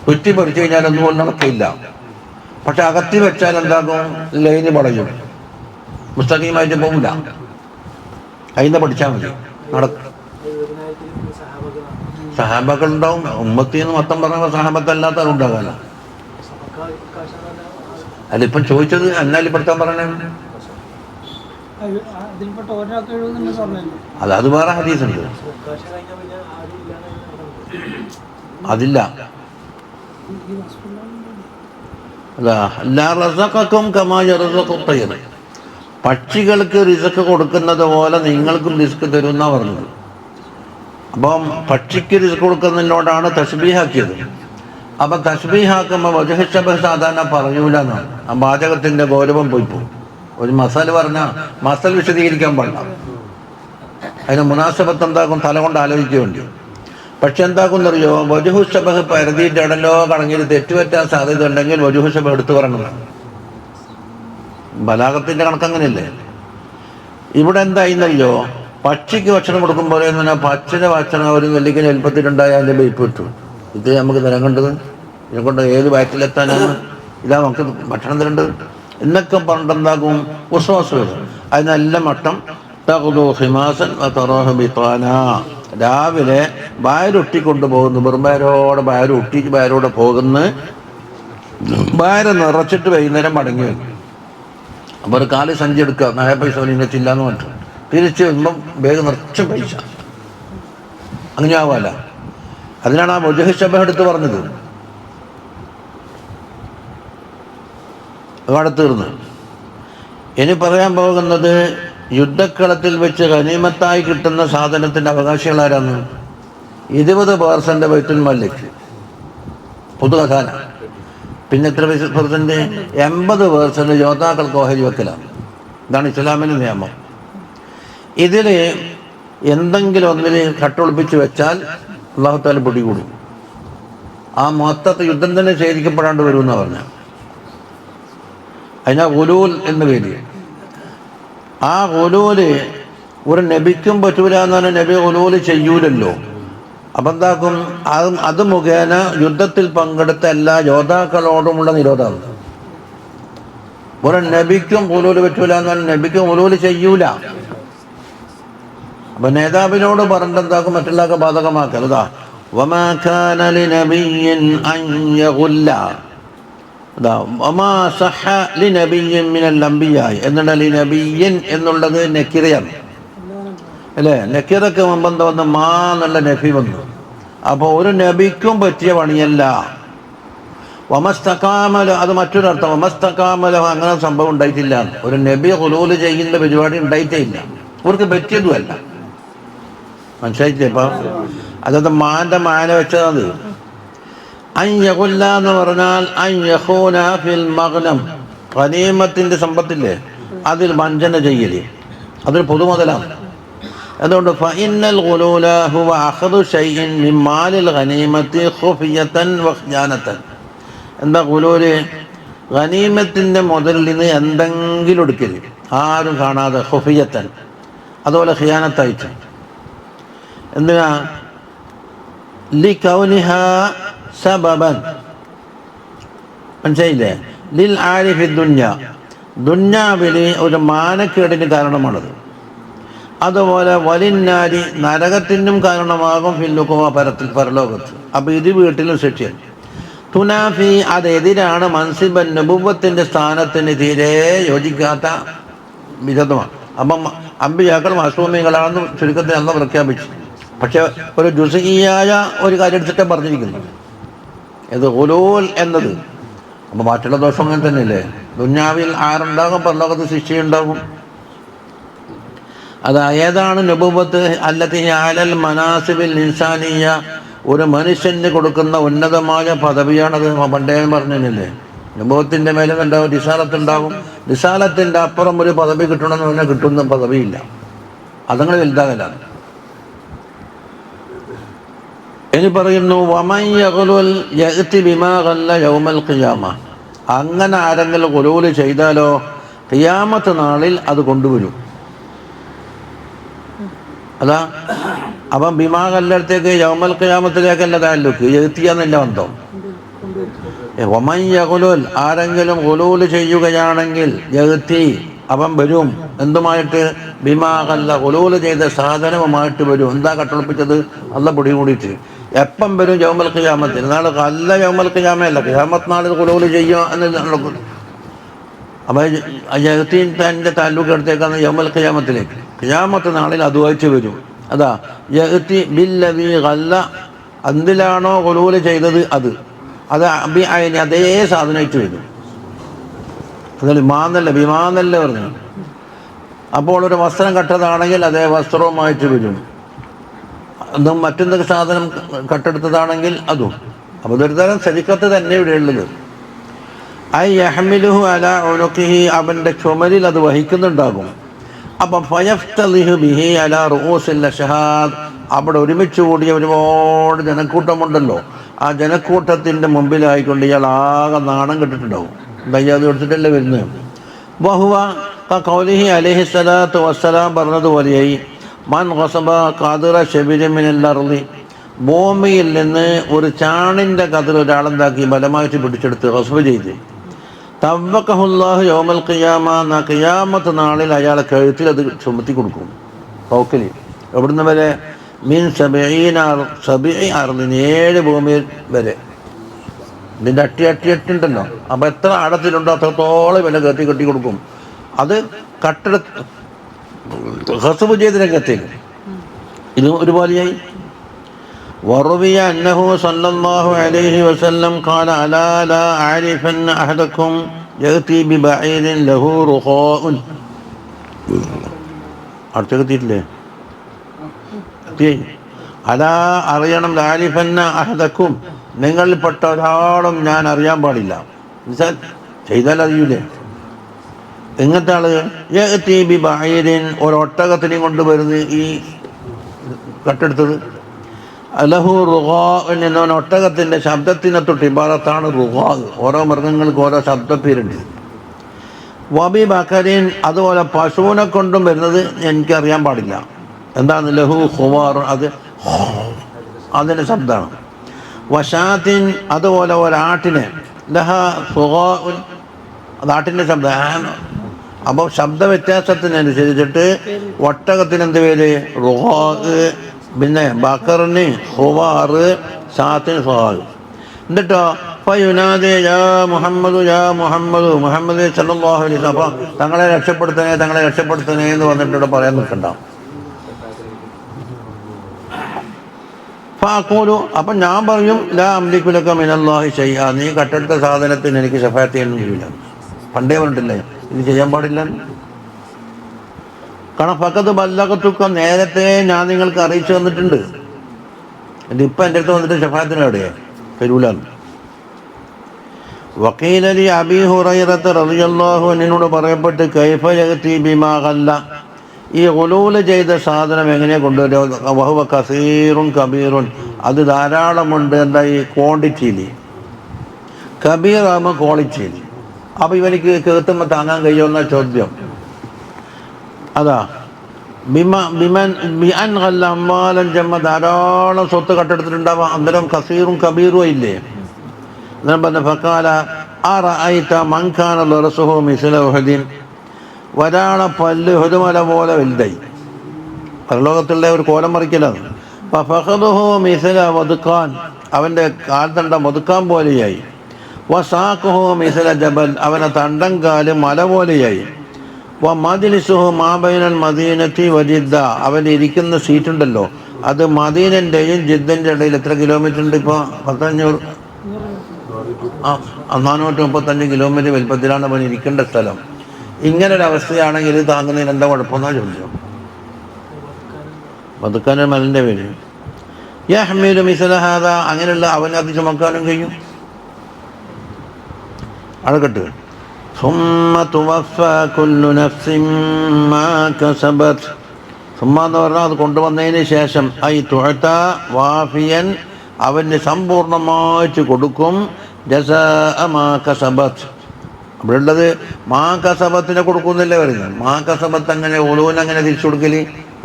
കുറ്റി പൊടിച്ചു കഴിഞ്ഞാൽ ഒന്നും പോലും നടക്കില്ല. പക്ഷെ അകത്തി വെച്ചാൽ എന്താകും? ലൈന് വളയും, മുസ്തഖീമായിട്ട് പോകില്ല. അതിന്ന് പഠിച്ചാൽ മതി, നടക്കും. സഹാബകൾ ഉണ്ടാവും. ഉമ്മത്തിന്ന് മൊത്തം പറഞ്ഞ സഹാബത്തല്ലാത്ത ഉണ്ടാകാല. അതിപ്പം ചോദിച്ചത് എന്നാലും പെടുത്താൻ പറയണേ. അത് വേറെ ഹദീസുണ്ട്, അതില്ല. പക്ഷികൾക്ക് റിസ്ക് കൊടുക്കുന്നത് പോലെ നിങ്ങൾക്കും റിസ്ക് തരുന്ന പറഞ്ഞത്. അപ്പം പക്ഷിക്ക് റിസ്ക് കൊടുക്കുന്നതിനോടാണ് തസ്ബീഹാക്കിയത്. അപ്പൊ തസ്ബീഹാക്കുമ്പോൾ വജഹ് സാധാരണ പറയൂല എന്നാണ്. ആ വാചകത്തിന്റെ ഗൗരവം പോയി പോകും. ഒരു മസാല പറഞ്ഞാൽ മസാല വിശദീകരിക്കാൻ പാടില്ല. അതിന് മുനാസബത്ത് എന്താക്കും? തല കൊണ്ട് ആലോചിക്കുക വേണ്ടി. പക്ഷെ എന്താക്കുന്നറിയോ? വജഹു ശബഹ് പരതിയിട്ട് ഇടലോ കടങ്ങിയിട്ട് തെറ്റുപറ്റാൻ സാധ്യത ഉണ്ടെങ്കിൽ വജഹു ശബഹ് എടുത്തു പറയണം. ബലാഗത്തിന്റെ കണക്കങ്ങനെയല്ലേ? ഇവിടെ എന്തായിന്നറിയോ? പക്ഷിക്ക് ഭക്ഷണം കൊടുക്കുമ്പോൾ പച്ചിന് ഭക്ഷണം ഒരു നെല്ലിക്കന് എളുപ്പത്തിലുണ്ടായ അതിൻ്റെ ബൈപ്പ് കിട്ടും. ഇത് നമുക്ക് നിലം കണ്ടത്, ഇതിനെ കൊണ്ട് ഏത് വയറ്റിലെത്താനാണ്? ഇതാ നമുക്ക് ഭക്ഷണം തരേണ്ടത് എന്നൊക്കെ പറഞ്ഞിട്ടുണ്ടാകും. ഉസ്വാസ് വരും. അതിനെല്ലാം മട്ടം രാവിലെ വയറൊട്ടിക്കൊണ്ട് പോകുന്നു. വെറുംബയരോടെ വയരോടെ പോകുന്നു. വയറ് നിറച്ചിട്ട് വൈകുന്നേരം മടങ്ങി വരും. അപ്പോൾ ഒരു കാല് സഞ്ചി എടുക്കുക, 4 പൈസ വലിച്ചില്ലാന്ന് പറഞ്ഞു. തിരിച്ച് വരുമ്പം വേഗം നിറച്ച പൈസ. അങ്ങനെ ആവാല. അതിനാണ് ആ വജഹ് ശബഹ് എടുത്ത് പറഞ്ഞത്. അവിടെ തീർന്ന്. ഇനി പറയാൻ പോകുന്നത് യുദ്ധക്കളത്തിൽ വെച്ച് ഗനീമത്തായി കിട്ടുന്ന സാധനത്തിൻ്റെ അവകാശികളാരാണ്? 20% ബൈത്തുൽ മാലിലേക്ക്, പൊതുഖസാന. പിന്നെ എത്ര പെർസെൻറ്റ്? 80% യോദ്ധാക്കൾക്ക് ഓഹരി വെക്കലാണ്. ഇതാണ് ഇസ്ലാമിൻ്റെ നിയമം. ഇതിൽ എന്തെങ്കിലും ഒന്നിന് കട്ടൊളിപ്പിച്ച് വെച്ചാൽ അല്ലാഹു തആല പിടികൂടും. ആ മൊത്തത്തെ യുദ്ധം തന്നെ ഛേദിക്കപ്പെടാണ്ട് വരുമെന്നാണ് പറഞ്ഞത്. അതിനാ ഗുലൂൽ എന്ന് പേര്. ആ ഗുലൂല് ഒരു നബിക്കും പറ്റൂല എന്ന് പറഞ്ഞാൽ നബി ഗുലൂല് ചെയ്യൂലല്ലോ. അപ്പം എന്താക്കും? അത് മുഖേന യുദ്ധത്തിൽ പങ്കെടുത്ത എല്ലാ യോദ്ധാക്കളോടുമുള്ള നിരോധമാണ്. ഒരു നബിക്കും ഗുലൂല് പറ്റൂല എന്ന് പറഞ്ഞാൽ നബിക്കും ഗുലൂല് ചെയ്യൂല. അപ്പൊ നേതാവിനോട് പറഞ്ഞെന്താക്കും? മറ്റുള്ളവർക്ക് ബാധകമാക്കരുതാ. വമാ കാന ലിനബിയ്യിൻ അൻ യഗുല്ല, വമാ സഹ ലിനബിയ്യിൻ മിനൽ അംബിയാ എന്നുള്ള ലിനബിയ്യിൻ എന്നുള്ളത് നക്കിറയാണ് അല്ലേ? നക്കിറക്ക് മുമ്പ് എന്താ വന്ന്? മാ എന്നുള്ള നഫി വന്നു. അപ്പോൾ ഒരു നബിക്കും പറ്റിയ പണിയല്ല. വമസ്തകാമല, അത് മറ്റൊരർത്ഥം. വമസ്തകാമല, അങ്ങനെ സംഭവം ഉണ്ടായിട്ടില്ല. ഒരു നബി ഖുലൂല് ചെയ്യുന്ന പരിപാടി ഉണ്ടായിട്ടേ ഇല്ല. അവർക്ക് പറ്റിയതുമല്ല. മനസ്സിലായില്ലേ? ഇപ്പം അതായത് മാൻ്റെ മാന വെച്ചത്. അൻ യഗുല്ല എന്ന് പറഞ്ഞാൽ അൻ യഖൂന ഫിൽ മഗ്നം, ഗനീമത്തിൻ്റെ സമ്പത്തില്ലേ അതിൽ വഞ്ചന ചെയ്യല്, അതൊരു പൊതുമുതലാണ്. അതുകൊണ്ട് ഫഇന്നൽ ഗുലൂല ഹുവ അഖദു ശൈഇൻ മിൻ മാലിൽ ഗനീമത്തി ഖുഫിയതൻ വഖിയാനതൻ. എന്താ ഗുലൂല്? ഗനീമത്തിൻ്റെ മുതലിൽ നിന്ന് എന്തെങ്കിലും എടുക്കല്, ആരും കാണാതെ, ഖുഫിയതൻ. അതുപോലെ ഖിയാനത്തായിട്ട്. എന്തിനാ? ലികൗനിഹാ സബബൻ, മനസ്സിലായില്ലേ? ലിൽ ആരിഫി ദുന്യ, ദുന്യാവിൽ ഒരു മാനക്കേടിന് കാരണമാണത്. അതുപോലെ വലിന്നാരി, നരകത്തിനും കാരണമാകും. ഫില്ലുക്കുമ, പരലോകത്ത്. അപ്പോൾ ഇത് വീട്ടിലും ശിക്ഷ. തുനാഫി, അതെതിരാണ്. മൻസിബൻ, നബുവത്തിൻ്റെ സ്ഥാനത്തിന് തീരെ യോജിക്കാത്ത വിധമാണ്. അപ്പം അമ്പിയാക്കൾ മഅ്സൂമികളാണെന്ന് ചുരുക്കത്തിൽ അന്ന് പ്രഖ്യാപിച്ചു. പക്ഷെ ഒരു ജുസ്ഇയായ ഒരു കാര്യം എടുത്തിട്ടേ പറഞ്ഞിരിക്കുന്നു, ഇത് ഗുലൂൽ എന്നത്. അപ്പോൾ മറ്റുള്ള ദോഷം അങ്ങനെ തന്നെയല്ലേ? ദുന്യാവിൽ ആറുണ്ടാകും, പരലോകത്ത് ശിക്ഷയുണ്ടാകും. അത് ഏതാണ്? നബുവത്ത് അല്ലത്തി അലൽ മനാസിബിൽ ഇൻസാനിയ, ഒരു മനുഷ്യന് കൊടുക്കുന്ന ഉന്നതമായ പദവിയാണത്. പണ്ടേ പറഞ്ഞല്ലേ, നബുവത്തിൻ്റെ മേലെ ഉണ്ടാവും, റിസാലത്തുണ്ടാകും. റിസാലത്തിൻ്റെ അപ്പുറം ഒരു പദവി കിട്ടണമെന്ന് പറഞ്ഞാൽ കിട്ടുന്ന പദവിയില്ല. അതങ്ങനെ വലുതാകലാണ്. ഇനി പറയുന്നു വമൻ യഗ്ലുൽ യഅതി ബിമാ ഗല്ല യൗമൽ ഖിയാമ. അങ്ങനെ ആരെങ്കിലും ഗുലൂല് ചെയ്താലോ ഖിയാമത്ത് നാളിൽ അത് കൊണ്ടുവരും. അതാ. അപ്പം ബിമാ ഗല്ലത്തേക്ക് യൗമൽ ഖിയാമത്തിലേക്കല്ല താലൂക്ക്, യഅതിയെന്നല്ല ബന്ധം. വമൻ യഗ്ലുൽ, ആരെങ്കിലും ഗുലൂല് ചെയ്യുകയാണെങ്കിൽ യഅതി, അവൻ വരും. എന്തുമായിട്ട്? ബിമാ ഗല്ല, ഗുലൂല് ചെയ്ത സാധനവുമായിട്ട് വരും. എന്താ കട്ടൊളിപ്പിച്ചത്? അല്ല പൊടി കൂടിയിട്ട്. എപ്പം വരും? യൗമൽ ഖിയാമത്തിന്. നാളെ അല്ല യൗമൽ ഖിയാമയല്ല, ഖിയാമത്ത് നാളിൽ ഖുലൂല് ചെയ്യുക എന്ന്. അപ്പോൾ യഅ്തീൻ്റെ താലൂക്ക് എടുത്തേക്കാണ് യൗമൽ ഖിയാമത്തിലേക്ക്. ഖിയാമത്ത് നാളിൽ അതുമായിട്ട് വരും. അതാ യഅ്തി ബില്ലദീ ഗല്ല, എന്തിലാണോ ഖുലൂല് ചെയ്തത് അത് ബി ഐനി, അതേ സാധനമായിട്ട് വരും. അതിൽ മാന്നല്ല ബിമാന്നല്ല പറഞ്ഞു. അപ്പോൾ ഒരു വസ്ത്രം കട്ടതാണെങ്കിൽ അതേ വസ്ത്രവുമായിട്ട് വരും. അതും മറ്റെന്തൊക്കെ സാധനം കട്ടെടുത്തതാണെങ്കിൽ അതും. അപ്പോൾ ഇതൊരു തരം ശരീക്കത്ത് തന്നെ ഇവിടെയുള്ളത്. ഐ യഹ്മിലുഹു അലാ ഉനുഖിഹി, അവൻ്റെ ചുമലിൽ അത് വഹിക്കുന്നുണ്ടാകും. അപ്പം ഫയഫ്തളിഹു ബിഹി അലാ റൂസിൽ അശ്ഹാദ്, അവിടെ ഒരുമിച്ച് കൂടിയ ഒരുപാട് ജനക്കൂട്ടമുണ്ടല്ലോ. ആ ജനക്കൂട്ടത്തിൻ്റെ മുമ്പിലായിക്കൊണ്ട് ഇയാൾ ആകെ നാണം കെട്ടിട്ടുണ്ടാവും. ദയ്യാത് കൊടുത്തിട്ടല്ലേ വരുന്നത്. വഹുവ ഖൗലിഹി അലൈഹി സ്വലാത്തു വസ്സലാം പറഞ്ഞതുപോലെയായി മൻ ഖസബ ഖദറ ശബിരി മിനൽ അർളി, ഭൂമിയിൽ നിന്ന് ഒരു ചാണിൻ്റെ കതിർ ഒരാളെന്താക്കി ബലമായിട്ട് പിടിച്ചെടുത്ത് ഖസ്ബ് ചെയ്ത്, തവ്വഖഹുല്ലാഹു യൗമൽ ഖിയാമ, ഖിയാമത്ത് നാളിൽ അയാളെ കഴുത്തിൽ അത് ചുമത്തി കൊടുക്കും. പൗക്കലി എവിടുന്ന് വരെ? മീൻ 70 അർളിന്, 7 ഭൂമിയിൽ വരെ. ഇതിൻ്റെ അട്ടിയുണ്ടല്ലോ. അപ്പോൾ എത്ര ആഴത്തിലുണ്ടോ അത്രത്തോളം വില കെട്ടി കൊടുക്കും. അത് കട്ടെടുത്ത് ഖസ്ബ് ചെയ്ത് രംഗത്തേക്ക്. ഇത് ഒരുപോലെയായി. വറുവിയ അന്നഹു സല്ലല്ലാഹു അലൈഹി വസല്ലം ഖാല അലാ ലാ അഅരിഫന്ന അഹദക്കും യഅതി ബിബഈരിൻ ലഹു റുഖാഉൻ. അടുത്തെത്തിയിട്ടില്ലേ? അലാ, അറിയണം. ലാരിഫന്ന അഹദക്കും, നിങ്ങളിൽപ്പെട്ട ഒരാളും ഞാൻ അറിയാൻ പാടില്ല. എന്നുവെച്ചാൽ ചെയ്താൽ അറിയൂലേ. എങ്ങനത്തെ ആള് യഅ്തി ബിബഈരിൻ, ഒരൊട്ടകത്തിനെയും കൊണ്ടുവരുന്നത് ഈ കട്ടെടുത്തത്. ലഹു റുഗാഉൻ എന്നവൻ ഒട്ടകത്തിൻ്റെ ശബ്ദത്തിനെ തൊട്ട് ഇബാറത്താണ് റുഗാ. ഓരോ മൃഗങ്ങൾക്ക് ഓരോ ശബ്ദപ്പേരുണ്ട്. വബി ബക്കരീൻ, അതുപോലെ പശുവിനെ കൊണ്ടും വരുന്നത് എനിക്കറിയാൻ പാടില്ല. എന്താണ് ലഹു ഖുവാർ, അത് അതിൻ്റെ ശബ്ദമാണ്. വശാത്തിൻ, അതുപോലെ ഒരാട്ടിനെ ലഹ ഖുഗാഉൻ, അത് ആട്ടിൻ്റെ ശബ്ദം. അപ്പോൾ ശബ്ദ വ്യത്യാസത്തിനനുസരിച്ചിട്ട് ഒട്ടകത്തിന് എന്ത് പേര് റുഗാ, പിന്നെ ബക്കറിന് ഖുവാറ്, ഷാത്തിന് ഖുവാർ. എന്നിട്ടോ ഫയുനാദി യാ മുഹമ്മദ് യാ മുഹമ്മദ്, മുഹമ്മദ് സല്ലല്ലാഹു അലൈഹി വസല്ലം. അപ്പോൾ തങ്ങളെ രക്ഷപ്പെടുത്തണേ തങ്ങളെ രക്ഷപ്പെടുത്തണേ എന്ന് വന്നിട്ട് ഇവിടെ പറയാൻ നിൽക്കണ്ട. ഫഅഖൂലു, അപ്പം ഞാൻ പറയും ലാ അംലികു ലക മിനല്ലാഹി ശൈഅ, നീ കട്ടെടുത്ത സാധനത്തിന് എനിക്ക് ശഫാഅത്ത് ചെയ്യാനൊന്നും കഴിയില്ല. പണ്ടേ പറഞ്ഞിട്ടില്ലേ ഇത് ചെയ്യാൻ പാടില്ല. കാരണം ഫഖദ് ബല്ലഗതുക, നേരത്തെ ഞാൻ നിങ്ങൾക്ക് അറിയിച്ചു തന്നിട്ടുണ്ട്. ഇപ്പം എൻ്റെ അടുത്ത് വന്നിട്ട് ശഫാഅത്തിന് എവിടെയാ തരൂലാണ്. വഖീല ലി അബീ ഹുറൈറത റളിയല്ലാഹു അൻഹുവിനോട് പറയപ്പെട്ട് കൈഫ യഅതി ബിമാ ഗല്ല, ഈ ഗുലൂല് ചെയ്ത സാധനം എങ്ങനെ കൊണ്ടുവരും. വഹുവ കസീറുൻ കബീറുൻ, അത് ധാരാളമുണ്ട്. എന്താ ഈ ക്വാണ്ടിറ്റിയിൽ, കബീർ ആകുമ്പോൾ ക്വാളിറ്റിയിൽ. അപ്പോൾ ഇവനിക്ക് കേൾത്തുമ്പോൾ താങ്ങാൻ കഴിയുമെന്ന ചോദ്യം അതാ. ബിഅൻ ഗല്ല അമ്വാലൻ ജമ്മ, ധാരാളം സ്വത്ത് കട്ടെടുത്തിട്ടുണ്ടാവാം. അന്നേരം കസീറും കബീറും ഇല്ലേ. അന്നേരം പറഞ്ഞ ഫഖാല അറഅയ്ത മൻ കാന റസൂഹു മിസ്ല ഉഹദിൻ, ഒരാളെ പല്ല് ഹുദുമല പോലെ വലുതായി. പരലോകത്തുള്ള ഒരു കോലം മറിക്കലാണ്. ഫഖദുഹു മിസ്ല വദ്ഖാൻ, അവൻ്റെ കാൽത്തണ്ട വദ്ഖാൻ പോലെയായി. വസാഖുഹു മിസ്ല ജബൽ, അവൻ്റെ തണ്ടം കാല് മല പോലെയായി. വമജ്ലിസുഹു മാ ബൈനൽ മദീനത്തി വജിദ്ദ, അവൻ ഇരിക്കുന്ന സീറ്റുണ്ടല്ലോ അത് മദീനൻ്റെയും ജിദ്ദൻ്റെ ഇടയിൽ എത്ര കിലോമീറ്റർ ഉണ്ട്? ഇപ്പോൾ 435 കിലോമീറ്റർ വലുപ്പത്തിലാണ് അവൻ ഇരിക്കേണ്ട സ്ഥലം. ഇങ്ങനൊരവസ്ഥയാണെങ്കിൽ ഇത് താങ്ങുന്നതിന് എന്താ കുഴപ്പമെന്നാണ് ചോദിച്ചു. വദ്ഖാൻ മലൻ്റെ പേര്. യഹ്മിലു മിസ്ല ഹാദാ, അങ്ങനെയുള്ള അവന് അത് ചുമക്കാനും കഴിയും. അഴകട്ട് സുമ്മ തുവഫാ കുല്ലു നഫ്സിൻ മാ കസബത്, സുമ്മ എന്ന് പറഞ്ഞാൽ അത് കൊണ്ടുവന്നതിന് ശേഷം ഐ തുഅത വാഫിയൻ, അവന് സമ്പൂർണ്ണമായിട്ട് കൊടുക്കും. ജസാഅ മാ കസബത്, അവിടെ ഉള്ളത് മാ കസബത്തിനെ കൊടുക്കുന്നില്ലേ പറയുന്നത്. മാ കസബത്ത് അങ്ങനെ ഒലുവിന് അങ്ങനെ തിരിച്ചു കൊടുക്കല്,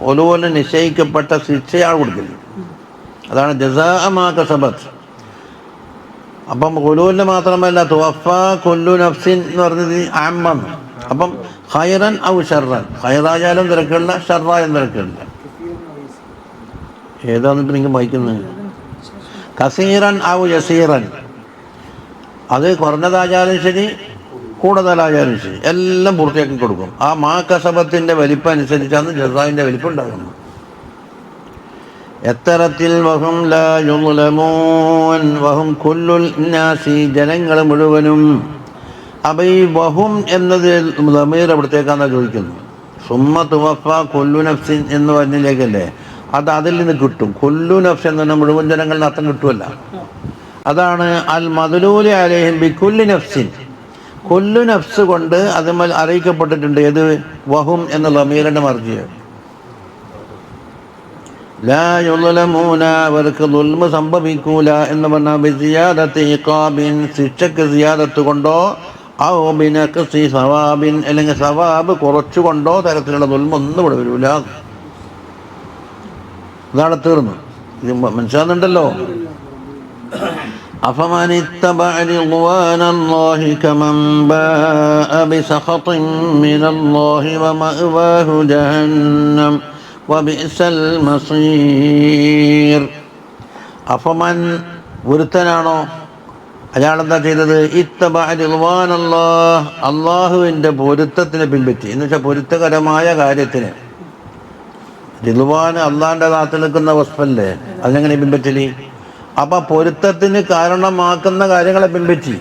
ഒലുവിന് നിശ്ചയിക്കപ്പെട്ട ശിക്ഷയാണ് കൊടുക്കല്. അതാണ് ജസാഅ മാ കസബത്ത്. അപ്പം ഖുലൂലിന് മാത്രമല്ല തുവഫ കുല്ലു നഫ്സിൻ എന്ന് പറഞ്ഞത് ആമ്മാണ്. അപ്പം ഖൈറൻ ഔ ഷർറൻ, ഖൈറായാലും തിരക്കുള്ള ഷർറായാലും തിരക്കുള്ള. ഏതാന്നിട്ട് നിങ്ങൾ വായിക്കുന്നത്? കസീറൻ ഔ യസീറൻ, അത് കുറഞ്ഞതായാലും ശരി കൂടുതലായാലും ശരി എല്ലാം പൂർത്തിയാക്കി കൊടുക്കും. ആ മാ കസബത്തിൻ്റെ വലിപ്പം അനുസരിച്ചാണ് ജസാഇൻ്റെ വലിപ്പം ഉണ്ടാകുന്നത്. എത്തരത്തിൽ വഹും ലാ യുളമൂൻ വഹും കുല്ലുൽ നാസി, ജനങ്ങൾ മുഴുവനും. അപ്പം ഈ വഹും എന്നത് ദമീർ എവിടത്തേക്കാണെന്നാണ് ചോദിക്കുന്നത്. സുമ്മ തുവഫ കുല്ലു നഫ്സിൻ എന്ന് പറഞ്ഞിലേക്കല്ലേ, അത് അതിൽ നിന്ന് കിട്ടും. കുല്ലു നഫ്സ് എന്ന് പറഞ്ഞാൽ മുഴുവൻ ജനങ്ങളിൽ അർത്ഥം കിട്ടുമല്ല. അതാണ് അൽ മദ്ലൂലി അലൈഹിം ബി കുല്ലി നഫ്സിൻ, കുല്ലു നഫ്സ് കൊണ്ട് അതുമൽ അറിയിക്കപ്പെട്ടിട്ടുണ്ട്. ഏത് വഹും എന്ന ദമീറിൻ്റെ മർജിയ. ലാ യുളമൂന, അവർക്ക് ദുൽമ സംഭവിക്കൂല എന്ന് പറഞ്ഞാൽ ബിസിയാദത്തി ഇഖാബിൻ, ശിക്ഷക്ക് സിയാദത്ത് കൊണ്ടോ ഔ ബിനഖ്സി സവാബിൻ, അല്ലെങ്കിൽ സവാബ് കുറച്ചുകൊണ്ടോ തരത്തിലുള്ള ദുൽമ ഒന്നും ഇവിടെ വരില്ല. ഇതാണ് തീർന്നു. ഇത് മനസ്സിലാകുന്നുണ്ടല്ലോ. അഫമൻ ഇത്തബഅ റിദ്വാനല്ലാഹി കമൻ ബാഅ ബിസഖത്തിൻ മിനല്ലാഹി വമഅവാഹു ജഹന്നം വബിഅസൽ മസീർ. അഫമൻ, ഒരുത്തനാണോ, അയാളെന്താ ചെയ്തത്? ഇത്തബഅ റിദ്വാനല്ലാഹ്, അള്ളാഹുവിൻ്റെ പൊരുത്തത്തിനെ പിൻപറ്റി. എന്ന് വെച്ചാൽ പൊരുത്തകരമായ കാര്യത്തിന്. റിദ്വാൻ അള്ളാഹിൻ്റെ നാട്ടിൽ നിൽക്കുന്ന വസ്ഫല്ലേ, അതിനെങ്ങനെ പിൻപറ്റലി? അപ്പം പൊരുത്തത്തിന് കാരണമാക്കുന്ന കാര്യങ്ങളെ പിൻപറ്റി.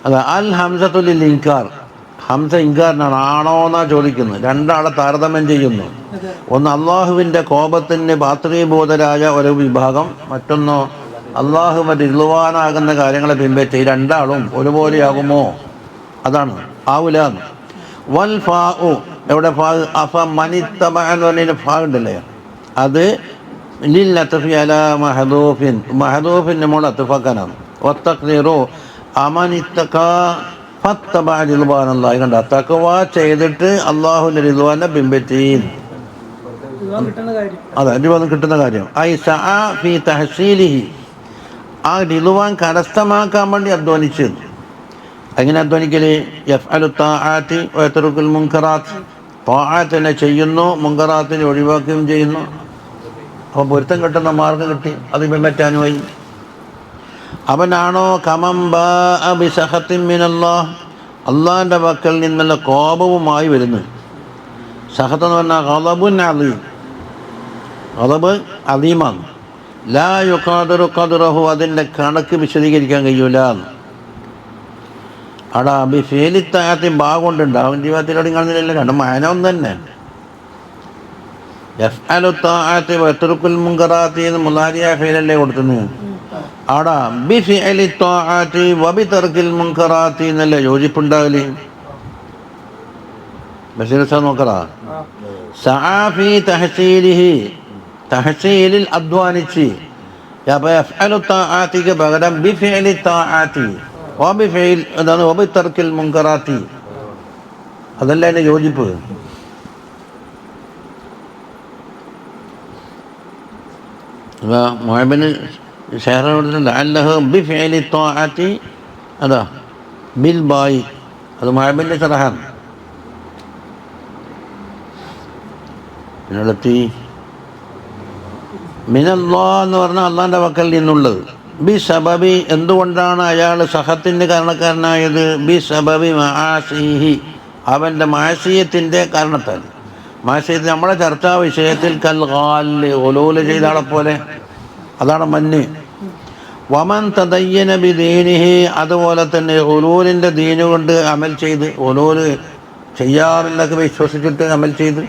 അതാ അൽ ഹംസത്തുൽ ഇൻകാർ, ഹംസ ഇൻകാറിനാണ്. ആണോ എന്നാ ചോദിക്കുന്നത്. രണ്ടാളെ താരതമ്യം ചെയ്യുന്നു. ഒന്ന് അള്ളാഹുവിൻ്റെ കോപത്തിന് പാത്രീഭൂതരായ ഒരു വിഭാഗം, മറ്റൊന്നോ അള്ളാഹുവിന്റെ റിദ്വാനാകുന്ന കാര്യങ്ങളെ പിൻപറ്റി ഈ രണ്ടാളും ഒരുപോലെയാകുമോ? അതാണ് ആവുല. വൽ ഫാഉ എവിടെ ഫാ? അഫ മനിത്തബഅ എന്ന് പറഞ്ഞ ഫാ ഉണ്ടല്ലേ, അത് ലിൽ അത്ഫി അലാ മഹദൂഫിൻ, മഹദൂഫിന്റെ മോൾ അത്ഫാക്കാനാണ്. വത്തഖ്ദീറു അമനിത്തഖാ ഫത്തബഅ റിദ്വാനല്ലാഹി. കണ്ട, തഖ്വ ചെയ്തിട്ട് അള്ളാഹുവിന്റെ റിദ്വാനെ പിൻപറ്റി. അതെ, റിദ്വാൻ കിട്ടുന്ന കാര്യം. ഐ സഅ ഫീ തഹ്സീലിഹി, ആ റിദ്വാൻ കരസ്ഥമാക്കാൻ വേണ്ടി അധ്വാനിച്ചു. എങ്ങനെ അധ്വാനിക്കല്? യഫ്അലു ത്വാആത്തി വയത്റുകുൽ മുൻകറാത്ത്, ത്വാഅത്തിനെ ചെയ്യുന്നു, മുൻകറാത്തിനെ ഒഴിവാക്കുകയും ചെയ്യുന്നു. അപ്പോൾ പൊരുത്തം കിട്ടുന്ന മാർഗം കിട്ടി, അത് പിൻപറ്റാനുമായി. അവനാണോ കമം ബാഅ ബിസഖത്തിൻ മിനല്ലാഹ്, അള്ളാഹിൻ്റെ പക്കൽ നിന്നുള്ള കോപവുമായി വരുന്നു. സഖത്ത് എന്ന് പറഞ്ഞാൽ ഗളബുൻ അളീം, ഗളബ് അളീമാണ്. ലാ യുഖാദിറു ഖദ്റഹു, അതിൻ്റെ കണക്ക് വിശദീകരിക്കാൻ കഴിയൂല. അവിടെ അബിഫേലിത്തായത്തി ഭാഗമുണ്ടുണ്ടാവും, ജീവിതത്തിലൂടെ കാണുന്നില്ല, രണ്ട് മാന ഒന്ന് തന്നെ. യഫ്അലു ത്വാഅത്തി വയത്റുകുൽ മുൻകറാത്തി എന്ന് മുളാരിയ ഫേലല്ലേ കൊടുത്തുന്നു. അവിടെ ബിഫിഅലി ത്വാഅത്തി വബിതർക്കിൽ മുൻകറാത്തി എന്നല്ലേ യോജിപ്പുണ്ടാവില്ലേ? ബഷീർ സാ നോക്കറാ. സഅ ഫീ തഹ്സീലിഹി, തഹ്സീലിൽ അധ്വാനിച്ച്. അപ്പോൾ യഫ്അലു ത്വാഅത്തിക്ക് പകരം ബിഫിഅലി ത്വാഅത്തി വബിഫിഅൽ എന്താണ് വബിതർക്കിൽ മുൻകറാത്തി, അതല്ല അതിൻ്റെ യോജിപ്പ്. മുഅ്മിന് ഷഹറോടുണ്ട് അല്ലഹു ബിഫിഅലി ത്വാഅത്തി, അതാ ബിൽ ബായി, അത് മുഅ്മിൻ്റെ ഷറഹാണ്. പിന്നെത്തി മിനല്ലാഹ് എന്ന് പറഞ്ഞാൽ അള്ളാഹിൻ്റെ പക്കൽ നിന്നുള്ളത്. ബി സബബി, എന്തുകൊണ്ടാണ് അയാൾ സഹത്തിൻ്റെ കാരണക്കാരനായത്? ബി സബബി മആസിഹി, അവൻ്റെ മാസിയത്തിൻ്റെ കാരണത്താൽ. മാസിയത്ത് നമ്മുടെ ചർച്ചാ വിഷയത്തിൽ കൽ ഗാല്, ഉലൂല് ചെയ്ത ആളെ പോലെ, അതാണ് മന്ന്. വമൻ തദയ്യന ബിദീനിഹി, അതുപോലെ തന്നെ ഉലൂലിൻ്റെ ദീന് കൊണ്ട് അമൽ ചെയ്ത്, ഉലൂല് ചെയ്യാമെന്നൊക്കെ വിശ്വസിച്ചിട്ട് അമൽ ചെയ്ത്.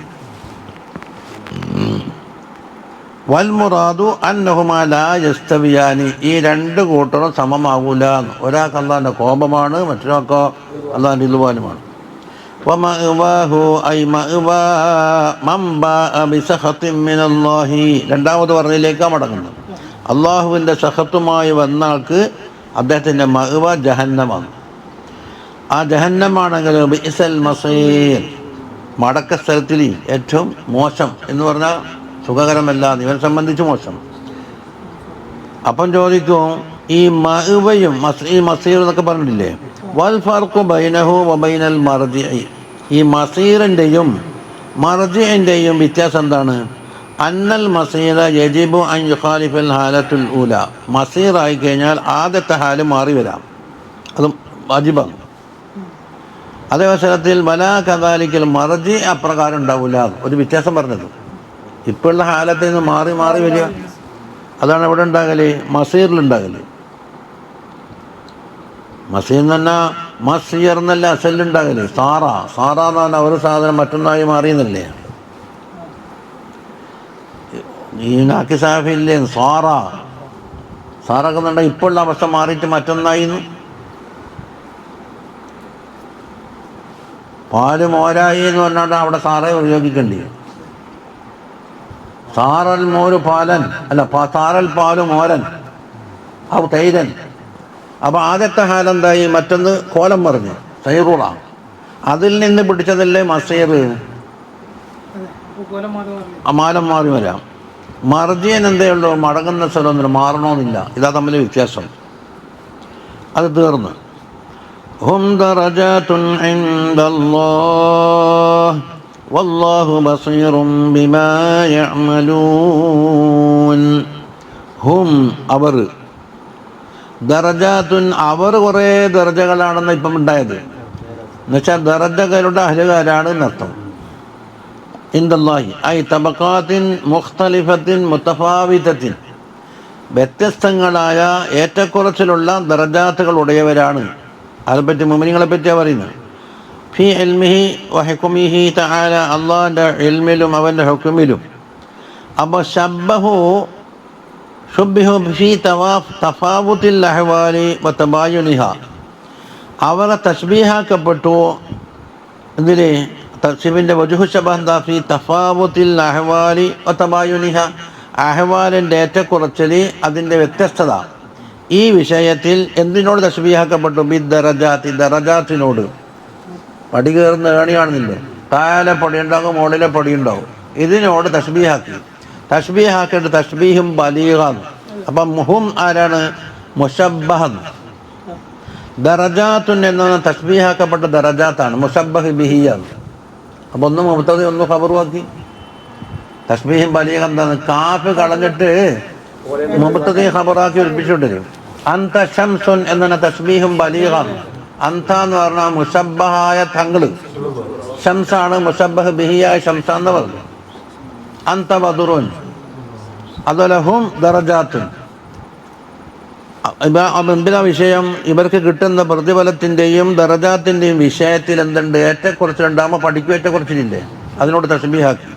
വൽ മുറാദു അന്നഹുമാ ലാ യസ്തവിയാനി, ഈ രണ്ട് കൂട്ടരും സമമാകൂല. ഒരാൾക്ക് അള്ളാഹിൻ്റെ കോപമാണ്, മറ്റൊരാൾക്കോ അള്ളാഹിൻ്റെ റിദ്വാനുമാണ്. വമഅവാഹു ഐ മഅവാ മൻ ബാഅ ബിസഖത്തിൻ മിനല്ലാഹി, രണ്ടാമത് പറഞ്ഞതിലേക്കാണ് മടങ്ങുന്നത്. അള്ളാഹുവിൻ്റെ സഖത്തുമായി വന്ന ആൾക്ക് അദ്ദേഹത്തിൻ്റെ മഅവ ജഹന്നമാണ്. ആ ജഹന്നമാണെങ്കിൽ ബിഇസൽ മസീർ, മടക്ക സ്ഥലത്തിൽ ഏറ്റവും മോശം എന്ന് പറഞ്ഞാൽ സുഖകരമല്ല, ഇവനെ സംബന്ധിച്ച് മോശം. അപ്പം ചോദിക്കും, ഈ മഅവയും ഈ മസീർ എന്നൊക്കെ പറഞ്ഞിട്ടില്ലേ, വൽ ഫർഖു ബൈനഹു വബൈനൽ മർജിഇ, ഈ മസീറിൻ്റെയും മർജിഇൻ്റെയും വ്യത്യാസം എന്താണ്? അന്നൽ മസീറ യജിബു അൻ യുഖാലിഫൽ ഹാലത്തുൽ ഊല, മസീറായി കഴിഞ്ഞാൽ ആദ്യത്തെ ഹാല് മാറി വരാം, അതും വാജിബാണ്. അതേ അവസരത്തിൽ വലാ കദാലിക്കൽ മർജി അപ്രകാരം ഉണ്ടാവില്ല, ഒരു വ്യത്യാസം പറഞ്ഞത്. ഇപ്പോഴുള്ള ഹാലത്തിൽ നിന്ന് മാറി മാറി വരിക, അതാണ് ഇവിടെ ഉണ്ടാകല്, മസീറിലുണ്ടാകല്. മസീർ എന്ന് പറഞ്ഞാൽ മസീർ എന്നല്ല അസലുണ്ടാകല്. സാറ എന്ന് പറഞ്ഞാൽ ഒരു സാധനം മറ്റൊന്നായി മാറിയെന്നല്ലേ. ഈ നാക്കി സാഫില്ലേ സാറൊക്കെ എന്നുണ്ടെങ്കിൽ ഇപ്പോഴുള്ള അവസ്ഥ മാറിയിട്ട് മറ്റൊന്നായിരുന്നു. പാല് മോരായി എന്ന് പറഞ്ഞാൽ അവിടെ സാറേ ഉപയോഗിക്കേണ്ടി. സാറൽ മോര് പാലൻ അല്ല, സാറൽ പാല് മോരൻ, അത് തൈരൻ. അപ്പോൾ ആദ്യത്തെ ഹാലെന്തായി? മറ്റൊന്ന് കോലം പറഞ്ഞു സൈറൂറ, അതിൽ നിന്ന് പിടിച്ചതല്ലേ മസീർ, മാലം മാറി വരാം. മർജിയൻ എന്തേ ഉള്ളൂ, മടങ്ങുന്ന സ്ഥലമൊന്നും മാറണമെന്നില്ല. ഇതാ തമ്മിൽ വ്യത്യാസം. അത് തീർന്നു. ഹും ദറജാതുൻ ഇൻദല്ലാഹ് വല്ലാഹു ബസീറും ബിമാ യഅമലൂൻ. ഹും അവർ, ദറജാത്തുൻ അവർ കുറേ ദർജകളാണെന്ന് ഇപ്പം ഉണ്ടായത്. എന്നുവെച്ചാൽ ദർജകളുടെ അഹ്ലുകാരാണ് എന്നർത്ഥം. ഇൻദല്ലാഹി ഐ തബഖാത്തിൻ മുഖ്തലിഫത്തിൻ മുതഫാവിതത്തിൻ, വ്യത്യസ്തങ്ങളായ ഏറ്റക്കുറച്ചിലുള്ള ദർജാത്തുകൾ ഉടയവരാണ്. അതിനെപ്പറ്റി മുഅ്മിനീങ്ങളെ പറ്റിയാണ് പറയുന്നത്. ഫി ഇൽമിഹി വഹുക്മിഹി തആല, അള്ളാഹിൻ്റെ ഇൽമിലും അവൻ്റെ ഹുക്മിലും. അപ്പോൾ ശബ്ബഹു ഷുബ്ബിഹു ഫീ തഫാവുത്തിൽ അഹ്വാലി വതബായുനിഹ, അവരെ തശ്ബീഹാക്കപ്പെട്ടു. എന്തിന്? തസ്ബീഹിന്റെ വജുഹു ശബഹ ഫീ തഫാവുത്തിൽ അഹ്വാലി വതബായുനിഹ, അഹ്വാലിൻ്റെ ഏറ്റക്കുറച്ചിൽ, അതിൻ്റെ വ്യത്യസ്തത. ഈ വിഷയത്തിൽ എന്തിനോട് തശ്ബീഹാക്കപ്പെട്ടു? ബിദ്ദറജാത്തി, ദറജാത്തിനോട്. പടി കയറുന്ന ഏണിയാണെന്നില്ലേ, താഴെ പടിയുണ്ടാകും, മുകളിലെ പടിയുണ്ടാകും. ഇതിനോട് തശ്ബീഹാക്കി. തശ്ബീഹാക്കിയിട്ട് തശ്ബീഹും ബലീഗാണ്. അപ്പം മുഹും ആരാണ്? മുശബ്ബഹൻ. ദറജാത്തുൻ എന്ന തശ്ബീഹാക്കപ്പെട്ട ദറജാത്താണ്, മുശബ്ബഹ് ബിഹിയാണ്. അപ്പം ഒന്ന് മുബ്തദ ഒന്ന് ഖബറുമാക്കി. തശ്ബീഹും ബലീഗ് എന്താണ്? കാഫ് കളഞ്ഞിട്ട് മുബ്തദ ഖബറാക്കി ഒളിപ്പിച്ചുകൊണ്ടിരും. അന്ത ശംസുൻ എന്ന തശ്ബീഹും ബലീഗാണ്. അന്ത എന്ന് പറഞ്ഞാൽ മുശബ്ബഹായ തങ്ങള്, ഷംസാണ് മുശബ്ബഹ് ബിഹിയായ ഷംസ എന്ന് പറഞ്ഞു. അന്ത ബദുറുൻ, അതുപോലെ ഹും ദറജാത്തുൻ. എന്തിനാ വിഷയം? ഇവർക്ക് കിട്ടുന്ന പ്രതിഫലത്തിൻ്റെയും ദറജാത്തിൻ്റെയും വിഷയത്തിൽ എന്തുണ്ട്? ഏറ്റക്കുറച്ചിലുണ്ടാകുമ്പോൾ പഠിക്കും ഏറ്റക്കുറച്ചിലില്ലേ, അതിനോട് തശ്ബീഹാക്കി.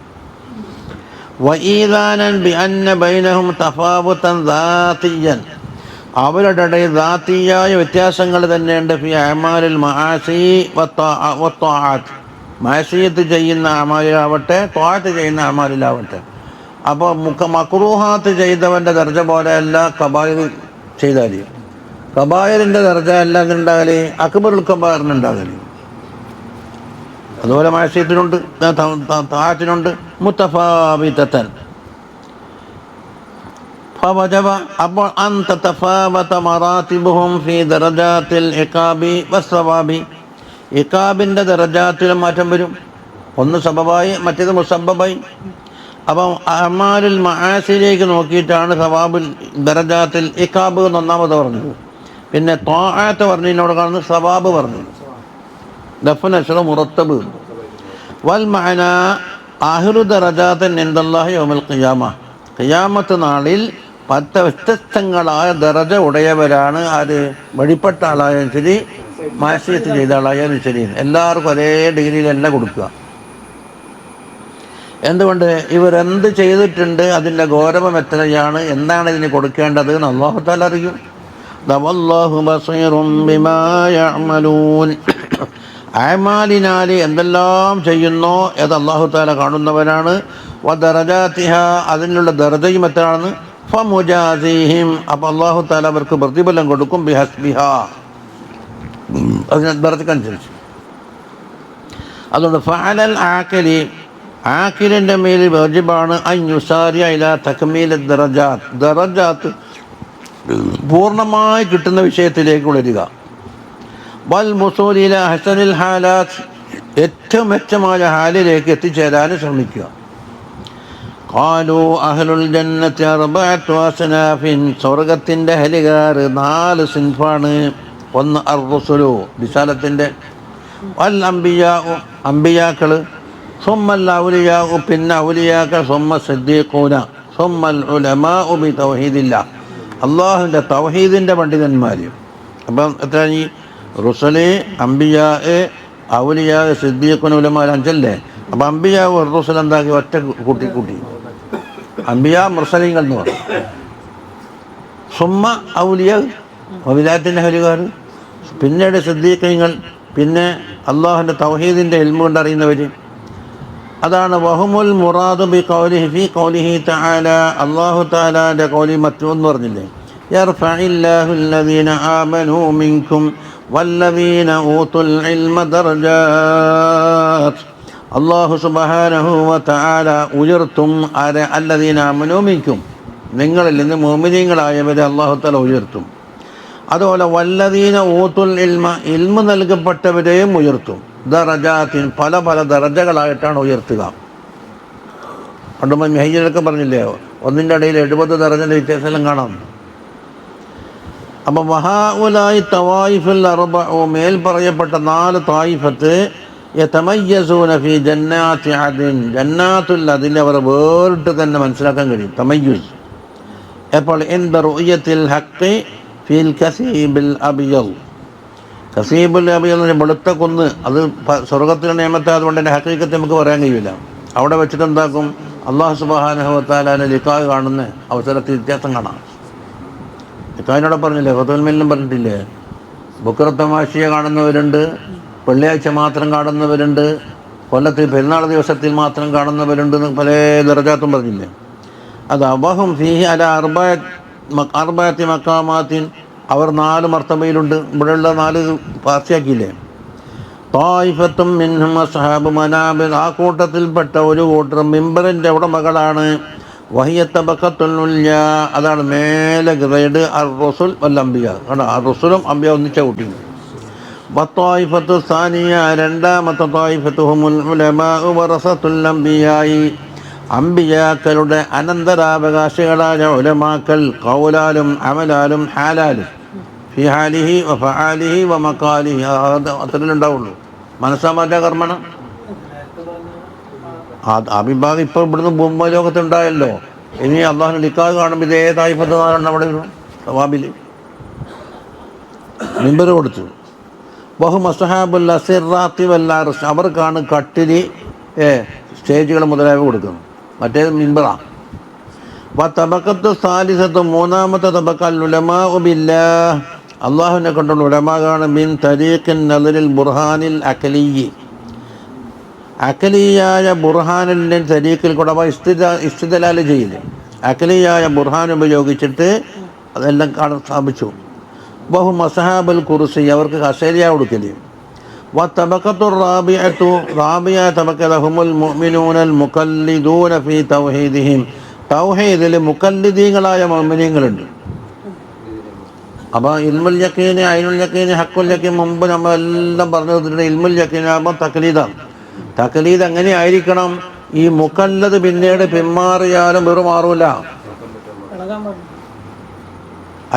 വഈദാനൻ ബിഅന്ന ബൈനഹും തഫാവുതൻ ദാതിയ്യൻ, അവരുടെ ഇടയിൽ ദാത്തിയായ വ്യത്യാസങ്ങൾ തന്നെയുണ്ട്. ഫി അഅമാലിൽ മആസി വത്വാഅത്ത്, മഅസിയത്ത് ചെയ്യുന്ന അമാലിലാവട്ടെ, ത്വാഅത്ത് ചെയ്യുന്ന അമാലിലാവട്ടെ. അപ്പോൾ മക്റൂഹാത്ത് ചെയ്തവൻ്റെ ദർജ പോലെയല്ല കബായിർ ചെയ്താൽ. കബായിറിൻ്റെ ദർജ അല്ല എന്നുണ്ടാകല് അക്ബറുൽ കബാറിനുണ്ടാകല്. അതുപോലെ മഅസിയത്തിനുണ്ട്, ത്വാഅത്തിനുണ്ട്. മുത്തഫാവിതൻ فوجب അപ്പോൾ അൻ തതഫാവത മറാത്തിബുഹും ഫീ ദറജാത്തിൽ ഇഖാബി വസ്സവാബി, ഇഖാബിൻ്റെ ദറജാത്തിൽ മാറ്റം വരും. ഒന്ന് സബബായി, മറ്റേത് മുസബ്ബബായി. അപ്പം അമാലുൽ മആസിലേക്ക് നോക്കിയിട്ടാണ് സവാബുൽ ദറജാത്തിൽ ഇഖാബ് എന്ന് ഒന്നാമത് പറഞ്ഞത്. പിന്നെ ത്വാഅത്ത് പറഞ്ഞതിനോട് കാണുന്നത് സവാബ് പറഞ്ഞു. ദഫ്ന അശ്റ മുറത്തബ്. വൽ മഅന ആഹിറു ദറജാത്തിൻ ഇൻദല്ലാഹി യൗമൽ ഖിയാമ, ഖിയാമത്ത് നാളിൽ 10 വ്യത്യസ്തങ്ങളായ ദറജ ഉടയവരാണ്. ആര്? വഴിപ്പെട്ട ആളായാലും ശരി, മാസിയത്ത് ചെയ്ത ആളായാലും ശരി, എല്ലാവർക്കും ഒരേ ഡിഗ്രിയിലല്ല കൊടുക്കുക. എന്തുകൊണ്ട്? ഇവരെന്ത് ചെയ്തിട്ടുണ്ട്, അതിൻ്റെ ഗൗരവം എത്രയാണ്, എന്താണ് ഇതിന് കൊടുക്കേണ്ടത് എന്ന് അല്ലാഹു തആല അറിയും. വല്ലാഹു ബസീറും ബിമാ യഅമലൂൻ, അഅമാലിനാൽ എന്തെല്ലാം ചെയ്യുന്നോ അത് അല്ലാഹു തആല കാണുന്നവനാണ്. വദറജാതിഹ, അതിനുള്ള ദർജയും എത്രയാണെന്ന്. ഫമുജാസിഹിം, അപ്പോൾ അല്ലാഹു തആല അവർക്ക് പ്രതിഫലം കൊടുക്കും. ബിഹസ്ബിഹാ, അതിന് ദർജക്കനുസരിച്ച്. അതുകൊണ്ട് ഫഅലൽ ആഖിലി, ആഖിലിൻ്റെ മേൽ വാജിബാണ് അൻ യുസാരിഅ ഇലാ തക്മീൽ ദറജാത്ത്, ദറജാത്ത് പൂർണ്ണമായി കിട്ടുന്ന വിഷയത്തിലേക്ക് വരിക. വൽ മുസൂൽ ഇലാ ഹസനിൽ ഹാലാത്ത്, ഏറ്റവും മെച്ചമായ ഹാലിലേക്ക് എത്തിച്ചേരാൻ ശ്രമിക്കുക. ഖാലു അഹ്ലുൽ ജന്നത്തി അർബഅത്തു അസ്നാഫിൻ, സ്വർഗത്തിൻ്റെ അഹ്ലുകാർ 4 സിൻഫാണ്. ഒന്ന് അർ-റുസുലു, റിസാലത്തിൻ്റെ, വൽ അംബിയാഉ, അംബിയാക്കൾ, സുമ്മൽ ഔലിയാഉ, പിന്നെ ഔലിയാക്കൾ, സുമ്മ സിദ്ദീഖൂന, സുമ്മൽ ഉലമാഉ ബി തൗഹീദില്ലാഹ്, അല്ലാഹുവിൻ്റെ തൗഹീദിൻ്റെ പണ്ഡിതന്മാർ. അപ്പം എത്ര? ഈ റുസുല്, അംബിയാ, ഔലിയാ, സിദ്ദീഖൂന, ഉലമാ 5 അല്ലേ? അപ്പം അംബിയാ റുസുൽ എന്താക്കി? ഒറ്റ കൂട്ടി അംബിയാ മുർസലീങ്ങൾ എന്ന് പറയും. സുമ്മ ഔലിയ, വിലായത്തിൻ്റെ ഹരികാർ, പിന്നീട് സിദ്ദീഖീങ്ങൾ, പിന്നെ അള്ളാഹുവിൻ്റെ തൗഹീദിൻ്റെ ഇൽമു കൊണ്ടറിയുന്നവർ. അതാണ് വഹുമുൽ മുറാദു ബി ഖൗലിഹി ഫീ ഖൗലിഹി തആല, അല്ലാഹു തആലാന്റെ ഖൗലി മത്ലൂ എന്ന് പറഞ്ഞില്ലേ, യർഫഇല്ലാഹു അല്ലദീന ആമനൂ മിൻകും വല്ലദീന ഊതുൽ ഇൽമ ദറജാത്ത്, അല്ലാഹു സുബ്ഹാനഹു വ തആല ഉയർത്തും ആരെ? അല്ലദീന ആമനൂ മിൻകും, നിങ്ങളിൽ നിന്ന് മുഅ്മിനീങ്ങളായവരെ അല്ലാഹു തആല ഉയർത്തും. അതുപോലെ വല്ലദീന ഊതുൽ ഇൽമ, ഇൽമു നൽകപ്പെട്ടവരെയും ഉയർത്തും. ദറജാത്തിൻ, പല പല ദറജകളായിട്ടാണ് ഉയർത്തുക. പണ്ട് മെഹയ്യലൊക്കെ പറഞ്ഞില്ലേ, ഒന്നിൻ്റെ ഇടയിൽ 70 ദറജൻ്റെ വ്യത്യാസം കാണാം. അപ്പം വഹാഉലായി തവായിഫുൽ അർബഉ, മേൽ പറയപ്പെട്ട 4 തായിഫത്ത് യതമയ്യസൂന ഫീ ജന്നാത്തി അദ്ൻ, ജന്നാത്തുൽ അദ്നിൽ അവർ വേറിട്ട് തന്നെ മനസ്സിലാക്കാൻ കഴിയും. തമയ്യുസ് എപ്പോൾ? ഇൻദ റുഅയത്തിൽ ഹഖ് ഫീൽ കസീബിൽ അബിയദ്, കസീബുൽ അബിയദ് എന്ന് പറഞ്ഞാൽ വെളുത്ത കുന്ന്, അത് സ്വർഗത്തിലെ നിയമത്തെ, അതുകൊണ്ട് തന്നെ ഹഖീഖത്ത് നമുക്ക് പറയാൻ കഴിയില്ല. അവിടെ വെച്ചിട്ട് എന്താക്കും? അള്ളാഹു സുബ്ഹാനഹു വ തആല ലിഖാഹ് കാണുന്ന അവസരത്തിൽ വ്യത്യാസം കാണാം. ലിഖാഹിനോടെ പറഞ്ഞില്ലേ, ഫതുൽ മില്ലും പറഞ്ഞിട്ടില്ലേ, ബുക്രത്തമാശിയെ കാണുന്നവരുണ്ട്, വെള്ളിയാഴ്ച മാത്രം കാണുന്നവരുണ്ട്, കൊല്ലത്തിൽ പെരുന്നാൾ ദിവസത്തിൽ മാത്രം കാണുന്നവരുണ്ട്, പല ദറജാത്തും പറഞ്ഞില്ലേ. അത് അവഹും ഫീഹി അല അർബഅത്തി മഖാമാത്തിൻ, അവർ 4 മർത്തബയിലുണ്ട്. ഇവിടെയുള്ള 4 പാർട്ടിയാക്കിയില്ലേ. ത്വായിഫത്തും മിൻഹും അസ്ഹാബു മനാബിർ, ആ കൂട്ടത്തിൽപ്പെട്ട ഒരു കൂട്ടർ മിമ്പറിൻ്റെ ഉടമകളാണ്. വഹിയ തബഖത്തുൽ ഉല്യ, അതാണ് മേലെ ഗ്രേഡ്. അർ റസുൽ വൽ അംബിയ, ആണ് ആ റസുലും അംബിയ ഒന്നിച്ച കൂട്ടി. വത്വായിഫത്തു സാനിയ, രണ്ടാമത്തെ ത്വായിഫത്തുഹുമുൽ ഉലമാഉ വറസത്തുൽ അംബിയായി, അംബിയാക്കളുടെ അനന്തരാവകാശികളായ ഉലമാക്കൾ, ഖൗലാലും അമലാലും ഹാലാലും, ഫി ഹാലിഹി വ ഫആലിഹി വ മഖാലിഹി, അത്രയുണ്ടാവുള്ളൂ. മനസ്സാമാറ്റ കർമ്മണം ആ വിഭാഗം ഇപ്പോൾ ഇവിടുന്ന് ഭൂമ ലോകത്തുണ്ടായല്ലോ. ഇനി അള്ളാഹു ലിഖാഹ് കാണുമ്പോൾ ഇതേ തായിഫത്ത് അവിടെ സവാബിൽ മിമ്പർ കൊടുത്തു. ബഹു മസ്ഹാബുൽ അസിറാത്തി വൽ അർശ്, അവർക്കാണ് കട്ടിലി സ്റ്റേജുകൾ മുതലായവ കൊടുക്കുന്നത്. മറ്റേത് മിമ്പറാണ്. വ തബഖത്തു സാലിസത്തു, മൂന്നാമത്തെ തബഖ അൽ ഉലമാഉ ബില്ലാഹ്, അള്ളാഹുവിനെ കൊണ്ടുള്ള ഉലമാകാണ്. മിൻ തരീഖിൻ നദറിൽ ബുർഹാനിൽ അഖലിയ്യി, അഖലിയായ ബുർഹാനിൻ്റെ തരീഖിൽ കൂടെ ഇസ്തിദലാൽ ചെയ്യില്ല. അഖലിയായ ബുർഹാൻ ഉപയോഗിച്ചിട്ട് അതെല്ലാം സ്ഥാപിച്ചു. ബഹു മസ്ഹാബുൽ കുർസി, അവർക്ക് കസേരയ കൊടുക്കല്. വ തബഖത്തു റാബിഅത്തു, റാബിയ തബഖ ലഹുമുൽ മുഅ്മിനൂനൽ മുഖല്ലിദൂന ഫീ തൗഹീദിഹിം, തൗഹീദിൽ മുഖല്ലിദീങ്ങളായ മുഅ്മിനീങ്ങളുണ്ട്. അപ്പോൾ ഇൽമുൽ യഖീന്, ഐനുൽ യഖീന്, ഹഖുൽ യഖീൻ മുമ്പ് നമ്മളെല്ലാം പറഞ്ഞു കൊടുത്തിട്ടുണ്ട്. ഇൽമുൽ യഖീനാകുമ്പോൾ തഖ്ലീദാണ്. തഖ്ലീദ് എങ്ങനെ ആയിരിക്കണം? ഈ മുഖല്ലത് പിന്നീട് പിന്മാറിയാലും വെറും മാറൂല.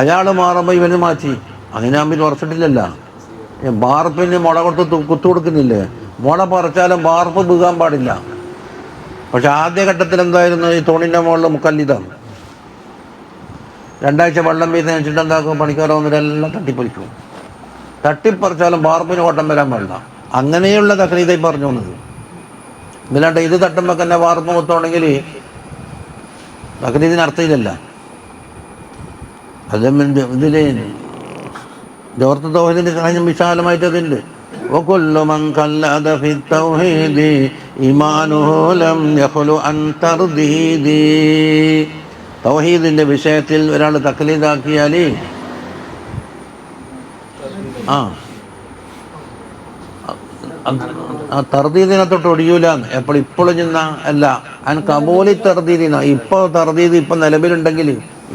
അയാൾ മാറുമ്പോൾ ഇവന് മാറ്റി, അങ്ങനെ ആകുമ്പോൾ ഉറച്ചിട്ടില്ലല്ല. ബാർപ്പിന് മുള കൊടുത്ത് കുത്തു കൊടുക്കുന്നില്ലേ, മുള പറിച്ചാലും ബാർപ്പ് വീകാൻ പാടില്ല. പക്ഷെ ആദ്യഘട്ടത്തിൽ എന്തായിരുന്നു? ഈ തോണിൻ്റെ മുകളിൽ മുക്കല്ലിതാണ്. 2 ആഴ്ച വെള്ളം വീഴ്ന്ന വെച്ചിട്ട് എന്താക്കും? പണിക്കാർ വന്നിട്ടെല്ലാം തട്ടിപ്പൊലിക്കും. തട്ടിപ്പറിച്ചാലും ബാർപ്പിന് ഓട്ടം വരാൻ പാടില്ല. അങ്ങനെയുള്ള തഖ്ലീദായി പറഞ്ഞു വന്നത്. ഇതിലാണ്ട് ഇത് തട്ടുമ്പോൾ തന്നെ വാർപ്പ് മൊത്തമാണെങ്കിൽ തഖ്ലീദിന് അർത്ഥമില്ലല്ല. അത് ഇതിൽ ജോർത്ത് തൗഹീദിൻ്റെ കാര്യം വിശാലമായിട്ട് അതുണ്ട്. وكل من قلد في التوحيد إيمانه لم يخلو عن ترديد, തൗഹീദിൻ്റെ വിഷയത്തിൽ ഒരാൾ തഖ്ലീദാക്കിയാൽ ആ തർദീദിനെ തൊട്ട് ഒടിയൂലാന്ന് എപ്പോഴും ഇപ്പോഴും ചെന്ന അല്ല. അൻ കബൂലി തർദീദിന, ഇപ്പോൾ തർദീദ് ഇപ്പം നിലവിലുണ്ടെങ്കിൽ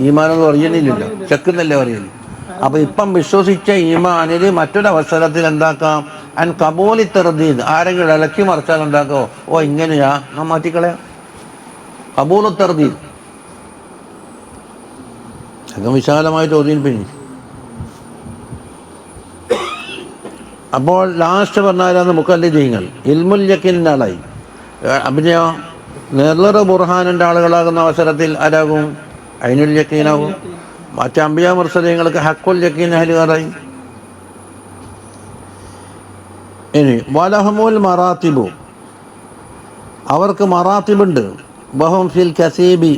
ഈമാനൊന്നും അറിയുന്നില്ലല്ലോ, ചെക്കുന്നല്ലേ പറയുന്നത്. അപ്പോൾ ഇപ്പം വിശ്വസിച്ച ഈമാനിൽ മറ്റൊരവസരത്തിൽ എന്താക്കാം? അൻ കബൂലി തർദീദ്, ആരെങ്കിലും ഇളക്കി മറിച്ചാൽ എന്താക്കോ? ഓ ഇങ്ങനെയാ, നാം മാറ്റിക്കളയാം. കബൂലു തർദീദ് ഒക്കെ വിശാലമായി ചോദ്യം. പിന്നെ അപ്പോൾ ലാസ്റ്റ് പറഞ്ഞാലാണ് മുഖല്ലിദീങ്ങൾ, ഇൽമുൽ യഖീനിൻ്റെ ആളായി. അഭിനയോ നെർലറ് ബുർഹാനിൻ്റെ ആളുകളാകുന്ന അവസരത്തിൽ ആരാകും? ഐനുൽ യഖീനാകും. മറ്റ് അംബിയ മുർസലീങ്ങൾക്ക് ഹഖുൽ യഖീൻ അഹ്ലുകാരായി. ഇനി വലഹമുൽ മറാത്തിബു, അവർക്ക് മറാത്തിബുണ്ട്. വഹും ഫിൽ കസീബി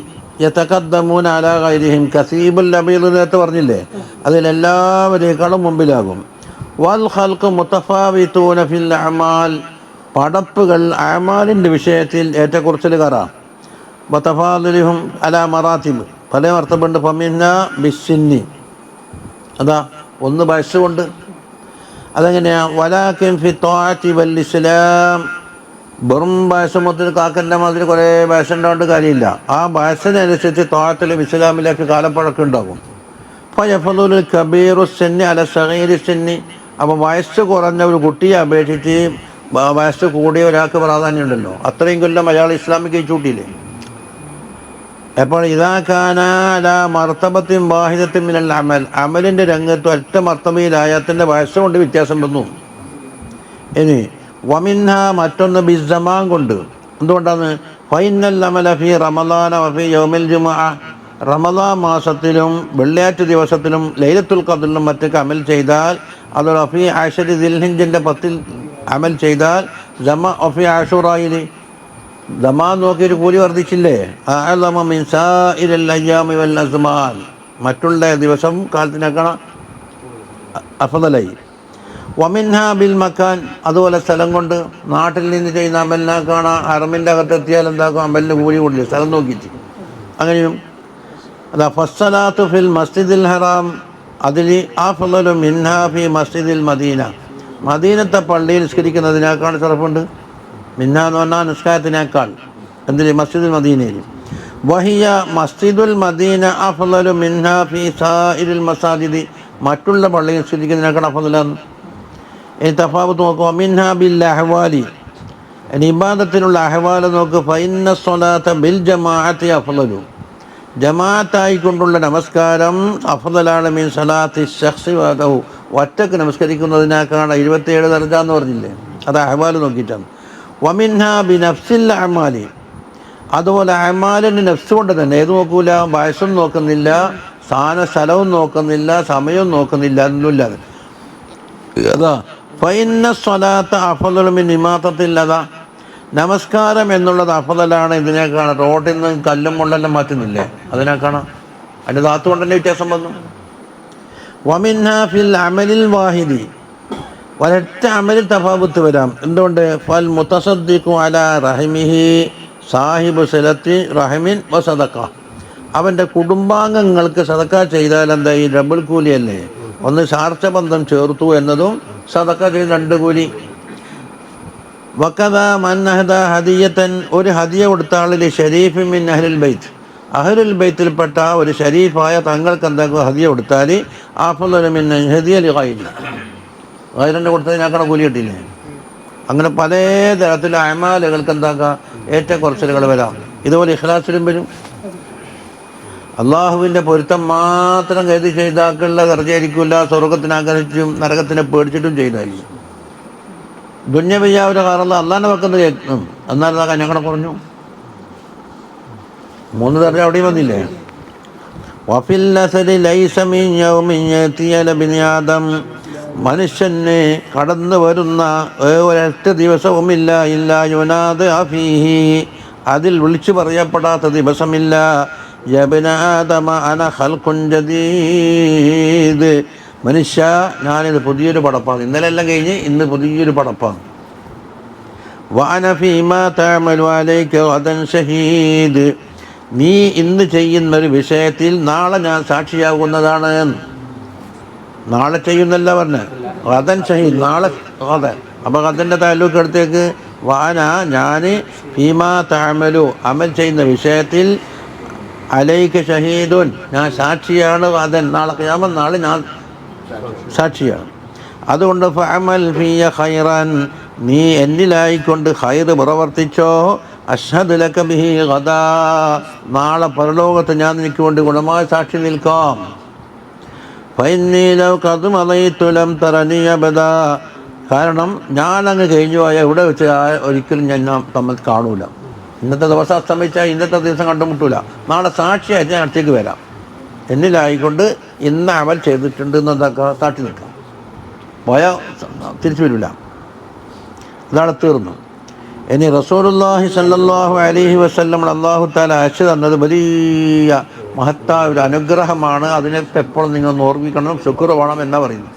യതഖദ്ദമൂന അലാ ഗൈരിഹിം, കസീബുൽ അബീദ് നേരത്തെ പറഞ്ഞില്ലേ, അതിലെല്ലാവരേക്കാളും മുമ്പിലാകും. വൽ ഖൽഖു മുതഫാവിതൂന ഫിൽ അഅമാൽ, പടപ്പുകൾ അഅമാലിൻ്റെ വിഷയത്തിൽ ഏറ്റക്കുറച്ചിൽ കറാം. വതഫാദുലുഹും അലാ മറാത്തിബ്, പല മർത്തബുണ്ട്. ഫമിന്ന ബിസ്സിന്നി, അതാ ഒന്ന് വയസ്സുകൊണ്ട്. അതെങ്ങനെയാ? വലാകിൻ ഫി ത്വാഅത്തി വൽ ഇസ്ലാം, വെറും വയസ്സുമൊത്തിന് കാക്കൻ്റെ മാതിരി കുറേ വയസ്സുണ്ടാവേണ്ട കാര്യമില്ല. ആ വയസ്സിനനുസരിച്ച് ത്വാഅത്തിലും ഇസ്ലാമിലേക്ക് കാലപ്പഴക്കം ഉണ്ടാകും. ഫയഫ്ളുൽ കബീറു സിന്നി അല സഗീരി സിന്നി, അപ്പോൾ വയസ്സ് കുറഞ്ഞ ഒരു കുട്ടിയെ അപേക്ഷിച്ച് വയസ്സ് കൂടിയ ഒരാൾക്ക് പ്രാധാന്യമുണ്ടല്ലോ. അത്രയും കൊല്ലം അയാൾ ഇസ്ലാമിക്ക് ചൂട്ടിയില്ലേ. അപ്പോൾ ഇതാക്കാനാല മർത്തബത്തിൻ വാഹിദത്തിൻ മിനൽ അമൽ, അമലിൻ്റെ രംഗത്ത് ഒറ്റ മർത്തബയിലായത്തിൻ്റെ വയസ്സ് കൊണ്ട് വ്യത്യാസം വന്നു. ഇനി വമിൻഹ, മറ്റൊന്ന് ബിസ്സമാൻ കൊണ്ട്. എന്തുകൊണ്ടാണ്? ഫൈനൽ അമല ഫി റമളാന വഫി യൗമിൽ ജുമുഅ, റമളാൻ മാസത്തിലും വെള്ളിയാഴ്ച ദിവസത്തിലും ലൈലത്തുൽ ഖദ്റിലും മറ്റൊക്കെ അമൽ ചെയ്താൽ, അത് ഫി ആശരി ദിൽഹിജ്ജൻ്റെ 10 അമൽ ചെയ്താൽ, ജമ ഫി ആഷുറായിൽ ദമാൻ നോക്കിയൊരു കൂലി വർദ്ധിച്ചില്ലേ? അഅ്ളമ മിൻ സാഇരിൽ അയ്യാമി വൽ അസ്മാൻ, മറ്റുള്ള ദിവസം കാലത്തിനേക്കാൾ അഫ്ളലായി. വമിൻഹാ ബിൽ മക്കാൻ, അതുപോലെ സ്ഥലം കൊണ്ട്. നാട്ടിൽ നിന്ന് ചെയ്യുന്ന അമലിനെ കാണാൻ ഹറമിൻ്റെ അകത്തെത്തിയാൽ എന്താക്കും? അമലിന് കൂലി കൂടില്ല, സ്ഥലം നോക്കിയിട്ട്. അങ്ങനെയും അതാ ഫസ്സലാത്തു ഫിൽ മസ്ജിദിൽ ഹറാം അതിൽ അഫ്ളലു മിൻഹാ ഫി മസ്ജിദിൽ മദീന, മദീനത്തെ പള്ളിയിൽ നിസ്കരിക്കുന്നതിനേക്കാൾ ചെറുപ്പുണ്ട്. മിന്ന എന്ന് പറഞ്ഞാൽ നിസ്കാരത്തിനേക്കാൾ എന്തിൽ? മസ്ജിദുൽ മദീനയിൽ. വഹിയ മസ്ജിദുൽ മദീന അഫ്ളലു മിൻഹാ ഫി സാഇരിൽ മസാജിദി, മറ്റുള്ള പള്ളിയിൽ നിസ്കരിക്കുന്നതിനേക്കാൾ അഫ്ളലാണ്. ഇനി തഫാവുത്ത് നോക്കുക. മിൻഹാ ബിൽ അഹ്വാലി, ഇനി ഇബാദത്തിനുള്ള അഹ്വാൽ നോക്ക്. ഫഇന്ന സ്വലാത്ത ബിൽ ജമാഅത്തി അഫ്ളലു, ജമാഅത്തായിക്കൊണ്ടുള്ള നമസ്കാരം അഫ്ളലാണ് മിൻ സലാത്തി ശഖ്സി വഹദഹു, ഒറ്റക്ക് നമസ്കരിക്കുന്നതിനേക്കാൾ 27 ദർജ എന്ന് പറഞ്ഞില്ലേ, അത് അഹ്വാൽ നോക്കിയിട്ടാണ്. വമിൻഹാ ബി നഫ്സിൽ അഅ്മാലി, അതുപോലെ അഅ്മാലിന് നഫ്സ് കൊണ്ട് തന്നെ. ഏത് നോക്കൂല? വയസ്സും നോക്കുന്നില്ല, സ്ഥലവും നോക്കുന്നില്ല, സമയവും നോക്കുന്നില്ല, ഒന്നുമില്ലാതെ. അതാ ഫഇന്ന സ്വലാത്ത അഫ്ളലു മിൻ ഇമാതത്തിൽ അദാ, നമസ്കാരം എന്നുള്ളത് അഫ്ളലാണ് ഇതിനേക്കാൾ. റോഡിൽ നിന്ന് കല്ലും മുള്ളെല്ലാം മാറ്റുന്നില്ലേ, അതിനേക്കാണ്. അതിൻ്റെ ധാത്തു കൊണ്ട് തന്നെ വ്യത്യാസം വന്നു. വമിൻഹാ ഫിൽ അമലിൽ വാഹിദി, ഒരൊറ്റ അമലിൽ തഫാവുത്ത് വരാം. എന്തുകൊണ്ട്? ഫൽ മുതസദ്ദിഖു അലാ റഹിമിഹി സാഹിബു സിലത്തി റഹിമിൻ വ സദഖ, അവൻ്റെ കുടുംബാംഗങ്ങൾക്ക് സദഖ ചെയ്താൽ എന്താ? ഈ ഡബിൾ കൂലിയല്ലേ. ഒന്ന് ശാർച്ചബന്ധം ചേർത്തു എന്നതും സദഖ ചെയ്ത് 2 കൂലി. വക്കദാ മൻ അഹദാ ഹദിയത്തൻ, ഒരു ഹദിയ കൊടുത്ത ആളിൽ ഷരീഫിൻ മിൻ അഹ്ലിൽ ബൈത്ത്, അഹ്ലുൽ ബൈത്തിൽപ്പെട്ട ഒരു ഷരീഫായ തങ്ങൾക്ക് എന്താക്കും ഹദിയ കൊടുത്താൽ അഫ്ളലു മിൻ ഹദിയ ലി ഗൈരി, ഗൈറിൻ്റെ കൊടുത്തതിനേക്കാൾ കൂലി കിട്ടില്ലേ. അങ്ങനെ പല തരത്തിലുള്ള അമാലുകൾക്ക് എന്താക്കാം ഏറ്റക്കുറച്ചിലുകൾ വരാം. ഇതുപോലെ ഇഖ്ലാസിലും വരും. അള്ളാഹുവിൻ്റെ പൊരുത്തം മാത്രം കരുതി ചെയ്താക്കളുള്ള ദർജയായിരിക്കില്ല, സ്വർഗത്തിനെ ആഗ്രഹിച്ചും നരകത്തിനെ പേടിച്ചിട്ടും ചെയ്തായിരിക്കും. ദുന്യവിയാവിൻ്റെ കാരണം അള്ളാഹിനെ വെക്കുന്നത് കേൾക്കും, എന്നാലും ഞങ്ങളെ കുറഞ്ഞു. 3 ദർജ അവിടെയും വന്നില്ലേ. വഫിൽ അസരി ലൈസ മിൻ യൗമിൻ യഅതിയ ലബനി ആദം, മനുഷ്യന് കടന്നു വരുന്ന ഒരൊറ്റ ദിവസവുമില്ല ഇല്ലാ യുനാദ ഫീഹി, അതിൽ വിളിച്ചു പറയപ്പെടാത്ത ദിവസമില്ല. യബ്ന ആദമ അന ഖൽഖുൻ ജദീദ്, മനുഷ്യ ഞാനിത് പുതിയൊരു പടപ്പാണ്. ഇന്നലെ എല്ലാം കഴിഞ്ഞ് ഇന്ന് പുതിയൊരു പടപ്പാണ്. വഅന ഫീമാ തഅമലു അലൈക ഗദൻ ഷഹീദ്, നീ ഇന്ന് ചെയ്യുന്നൊരു വിഷയത്തിൽ നാളെ ഞാൻ സാക്ഷിയാകുന്നതാണ്. നാളെ ചെയ്യുന്നല്ല പറഞ്ഞ്, ഗദൻ ഷഹീദ്, നാളെ ഗദൻ. അപ്പോൾ ഗദൻ്റെ താലൂക്ക് അടുത്തേക്ക് വാന, ഞാൻ ഫീമാ തഅമലു അമൽ ചെയ്യുന്ന വിഷയത്തിൽ അലൈക ഷഹീദുൻ, ഞാൻ സാക്ഷിയാണ്. ഗദൻ നാളെ ഖിയാമത്ത് നാളെ ഞാൻ സാക്ഷിയാണ്. അതുകൊണ്ട് ഫഅമൽ ഫിയ ഖൈറൻ, നീ എന്നിലായിക്കൊണ്ട് ഖൈർ പ്രവർത്തിച്ചോ. അഷ്ഹദു ലക ബിഹി ഗദാ, നാളെ പരലോകത്ത് ഞാൻ നിനക്ക് വേണ്ടി ഗുണമായി സാക്ഷി നിൽക്കാം. ഫഇന്നീ ലൗ ഖദ് മളൈതു ലം തറനി അബദാ, കാരണം ഞാൻ അങ്ങ് കഴിഞ്ഞു പോയ ഇവിടെ വെച്ച് ഒരിക്കലും ഞാൻ തമ്മിൽ കാണൂല. ഇന്നത്തെ ദിവസം അസ്തമിച്ചാൽ ഇന്നത്തെ ദിവസം കണ്ടുമുട്ടൂല. നാളെ സാക്ഷിയായിട്ട് ഞാൻ അടുത്തേക്ക് വരാം. എന്നിലായിക്കൊണ്ട് ഇന്ന് അമൽ ചെയ്തിട്ടുണ്ട് എന്നതൊക്കെ സാക്ഷി നിൽക്കാം. പോയാൽ തിരിച്ചു വരില്ല. അതാണ് തീർന്നു. ഇനി റസൂലുള്ളാഹി സ്വല്ലല്ലാഹു അലൈഹി വസല്ലം അല്ലാഹു തആല അയച്ചു തന്നത് വലിയ മഹത്തായ ഒരു അനുഗ്രഹമാണ്. അതിനെ എപ്പോഴും നിങ്ങൾ ഓർമ്മിക്കണം, ശുക്ർ വേണം എന്നാ പറയുന്നത്.